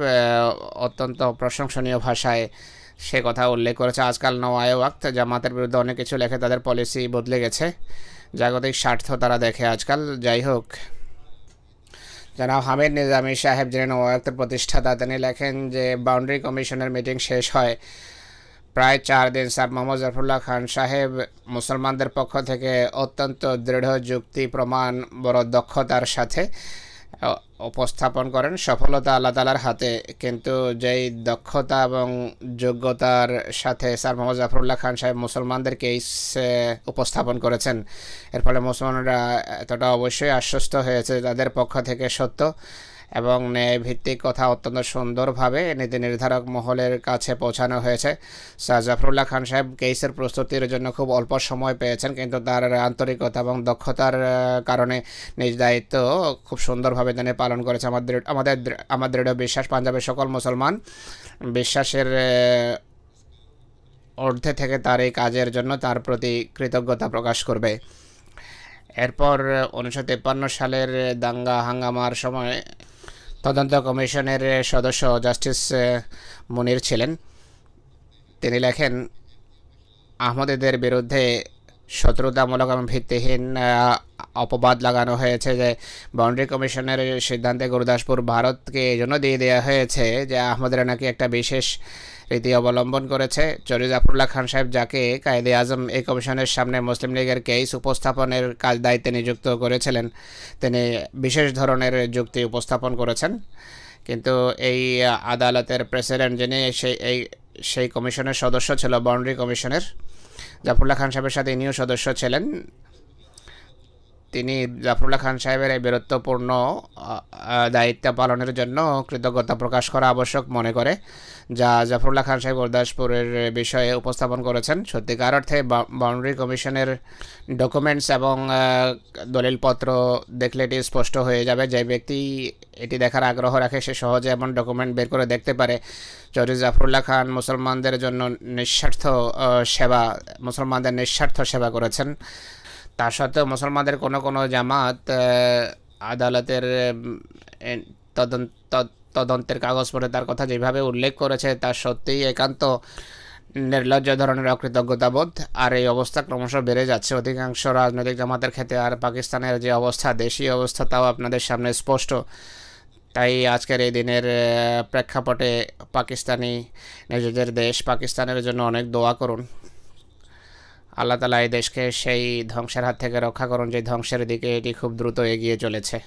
অত্যন্ত প্রশংসনীয় ভাষায় সে কথা উল্লেখ করেছে। আজকাল নওয়াই ওয়াক্ত জামাতের বিরুদ্ধে অনেক কিছু লেখে, তাদের পলিসি বদলে গেছে, জাগতিক স্বার্থ তারা দেখে আজকাল। যাই হোক, জনাব হামিদ নিজামী সাহেব যিনি নওয়াই ওয়াক্তের প্রতিষ্ঠাতা, তিনি লেখেন যে বাউন্ডারি কমিশনের মিটিং শেষ হয় প্রায় 4 দিন স্যার মোহাম্মদ জাফরুল্লাহ খান সাহেব মুসলমানদের পক্ষ থেকে অত্যন্ত দৃঢ় যুক্তি প্রমাণ বড় দক্ষতার সাথে উপস্থাপন করেন। সফলতা আল্লাহ তাআলার হাতে, কিন্তু যেই দক্ষতা এবং যোগ্যতার সাথে স্যার মোহাম্মদ জাফরুল্লাহ খান সাহেব মুসলমানদের কেস উপস্থাপন করেছেন, এর ফলে মুসলমানরা এতটা অবশ্যই আশ্বস্ত হয়েছে তাদের পক্ষ থেকে সত্য এবং ন্যায়ভিত্তিক কথা অত্যন্ত সুন্দরভাবে নীতি নির্ধারক মহলের কাছে পৌঁছানো হয়েছে। স্যার জাফরুল্লাহ খান সাহেব কেসের প্রস্তুতির জন্য খুব অল্প সময় পেয়েছেন, কিন্তু তার আন্তরিকতা এবং দক্ষতার কারণে নিজ দায়িত্ব খুব সুন্দরভাবে তিনি পালন করেছে। আমার দৃঢ় বিশ্বাস পাঞ্জাবের সকল মুসলমান বিশ্বাসের ঊর্ধ্বে থেকে তার এই কাজের জন্য তার প্রতি কৃতজ্ঞতা প্রকাশ করবে। এরপর 1953 সালের দাঙ্গা হাঙ্গামার সময় তদন্ত কমিশনের সদস্য জাস্টিস মুনির ছিলেন। তিনি লেখেন, আহমদীদের বিরুদ্ধে শত্রুতামূলক এবং ভিত্তিহীন অপবাদ লাগানো হয়েছে যে বাউন্ডারি কমিশনের সিদ্ধান্তে গুরুদাসপুর ভারতকে এই জন্য দিয়ে দেওয়া হয়েছে যে আহমদীরা নাকি একটা বিশেষ রীতি অবলম্বন করেছে। চৌধুরী জাফরুল্লাহ খান সাহেব, যাকে কায়েদে আজম এই কমিশনের সামনে মুসলিম লীগের কেস উপস্থাপনের কাজ দায়িত্বে নিযুক্ত করেছিলেন, তিনি বিশেষ ধরনের যুক্তি উপস্থাপন করেছেন। কিন্তু এই আদালতের প্রেসিডেন্ট যিনি সেই কমিশনের সদস্য ছিল, বাউন্ডারি কমিশনের, জাফরুল্লাহ খান সাহেবের সাথে ইনিও সদস্য ছিলেন, তিনি জাফরুল্লাহ খান সাহেবের এই বীরত্বপূর্ণ দায়িত্ব পালনের জন্য কৃতজ্ঞতা প্রকাশ করা আবশ্যক মনে করে, যা জাফরুল্লাহ খান সাহেব গুরদাসপুরের বিষয়ে উপস্থাপন করেছেন। সত্যিকার অর্থে বাউন্ডারি কমিশনের ডকুমেন্টস এবং দলিলপত্র দেখলে এটি স্পষ্ট হয়ে যাবে। যে ব্যক্তি এটি দেখার আগ্রহ রাখে সে সহজে এমন ডকুমেন্ট বের করে দেখতে পারে। চৌধুরী জাফরুল্লাহ খান মুসলমানদের জন্য মুসলমানদের নিঃস্বার্থ সেবা করেছেন। তা সত্ত্বেও মুসলমানদের কোনো জামাত আদালতের তদন্তের কাগজপত্রে তার কথা যেভাবে উল্লেখ করেছে তা সত্যিই একান্ত নির্লজ্জ ধরনের অকৃতজ্ঞতাবোধ। আর এই অবস্থা ক্রমশ বেড়ে যাচ্ছে অধিকাংশ রাজনৈতিক জামাতের ক্ষেত্রে। আর পাকিস্তানের যে অবস্থা, দেশীয় অবস্থা, তাও আপনাদের সামনে স্পষ্ট। তাই আজকের এই দিনের প্রেক্ষাপটে পাকিস্তানি নিজেদের দেশ পাকিস্তানের জন্য অনেক দোয়া করুন। আল্লাহ তাআলা এই দেশকে সেই ধ্বংসের হাত থেকে রক্ষা করুন যে ধ্বংসের দিকে এটি খুব দ্রুত এগিয়ে চলেছে।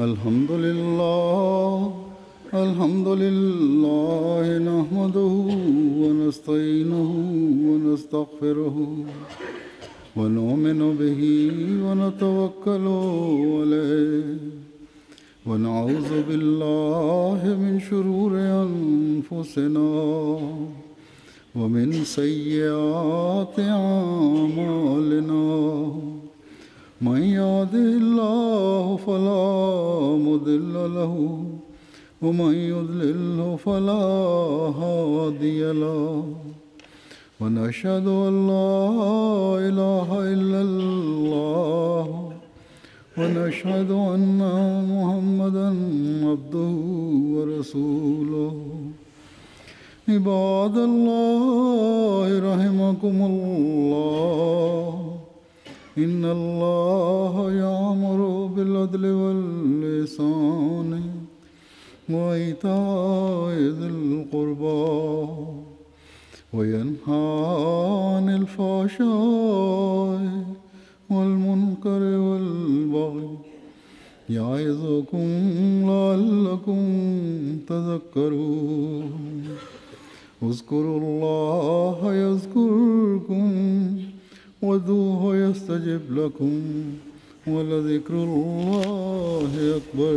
الحمد لله نحمده ونستعينه ونستغفره ونؤمن به ونتوكل عليه ونعوذ بالله من شرور أنفسنا ومن سيئات أعمالنا من يهده الله فلا مضل له ومن يضلل فلا هادي له ونشهد أن لا إله إلا الله ونشهد أن محمدا عبده ورسوله عباد الله رحمكم الله إن الله يأمر بالعدل والإحسان وإيتاء ذي القربى وينهى عن الفحشاء والمنكر والبغي يعظكم لعلكم تذكرون اذكروا الله يذكركم وادعوه يستجب لكم ولذكر الله أكبر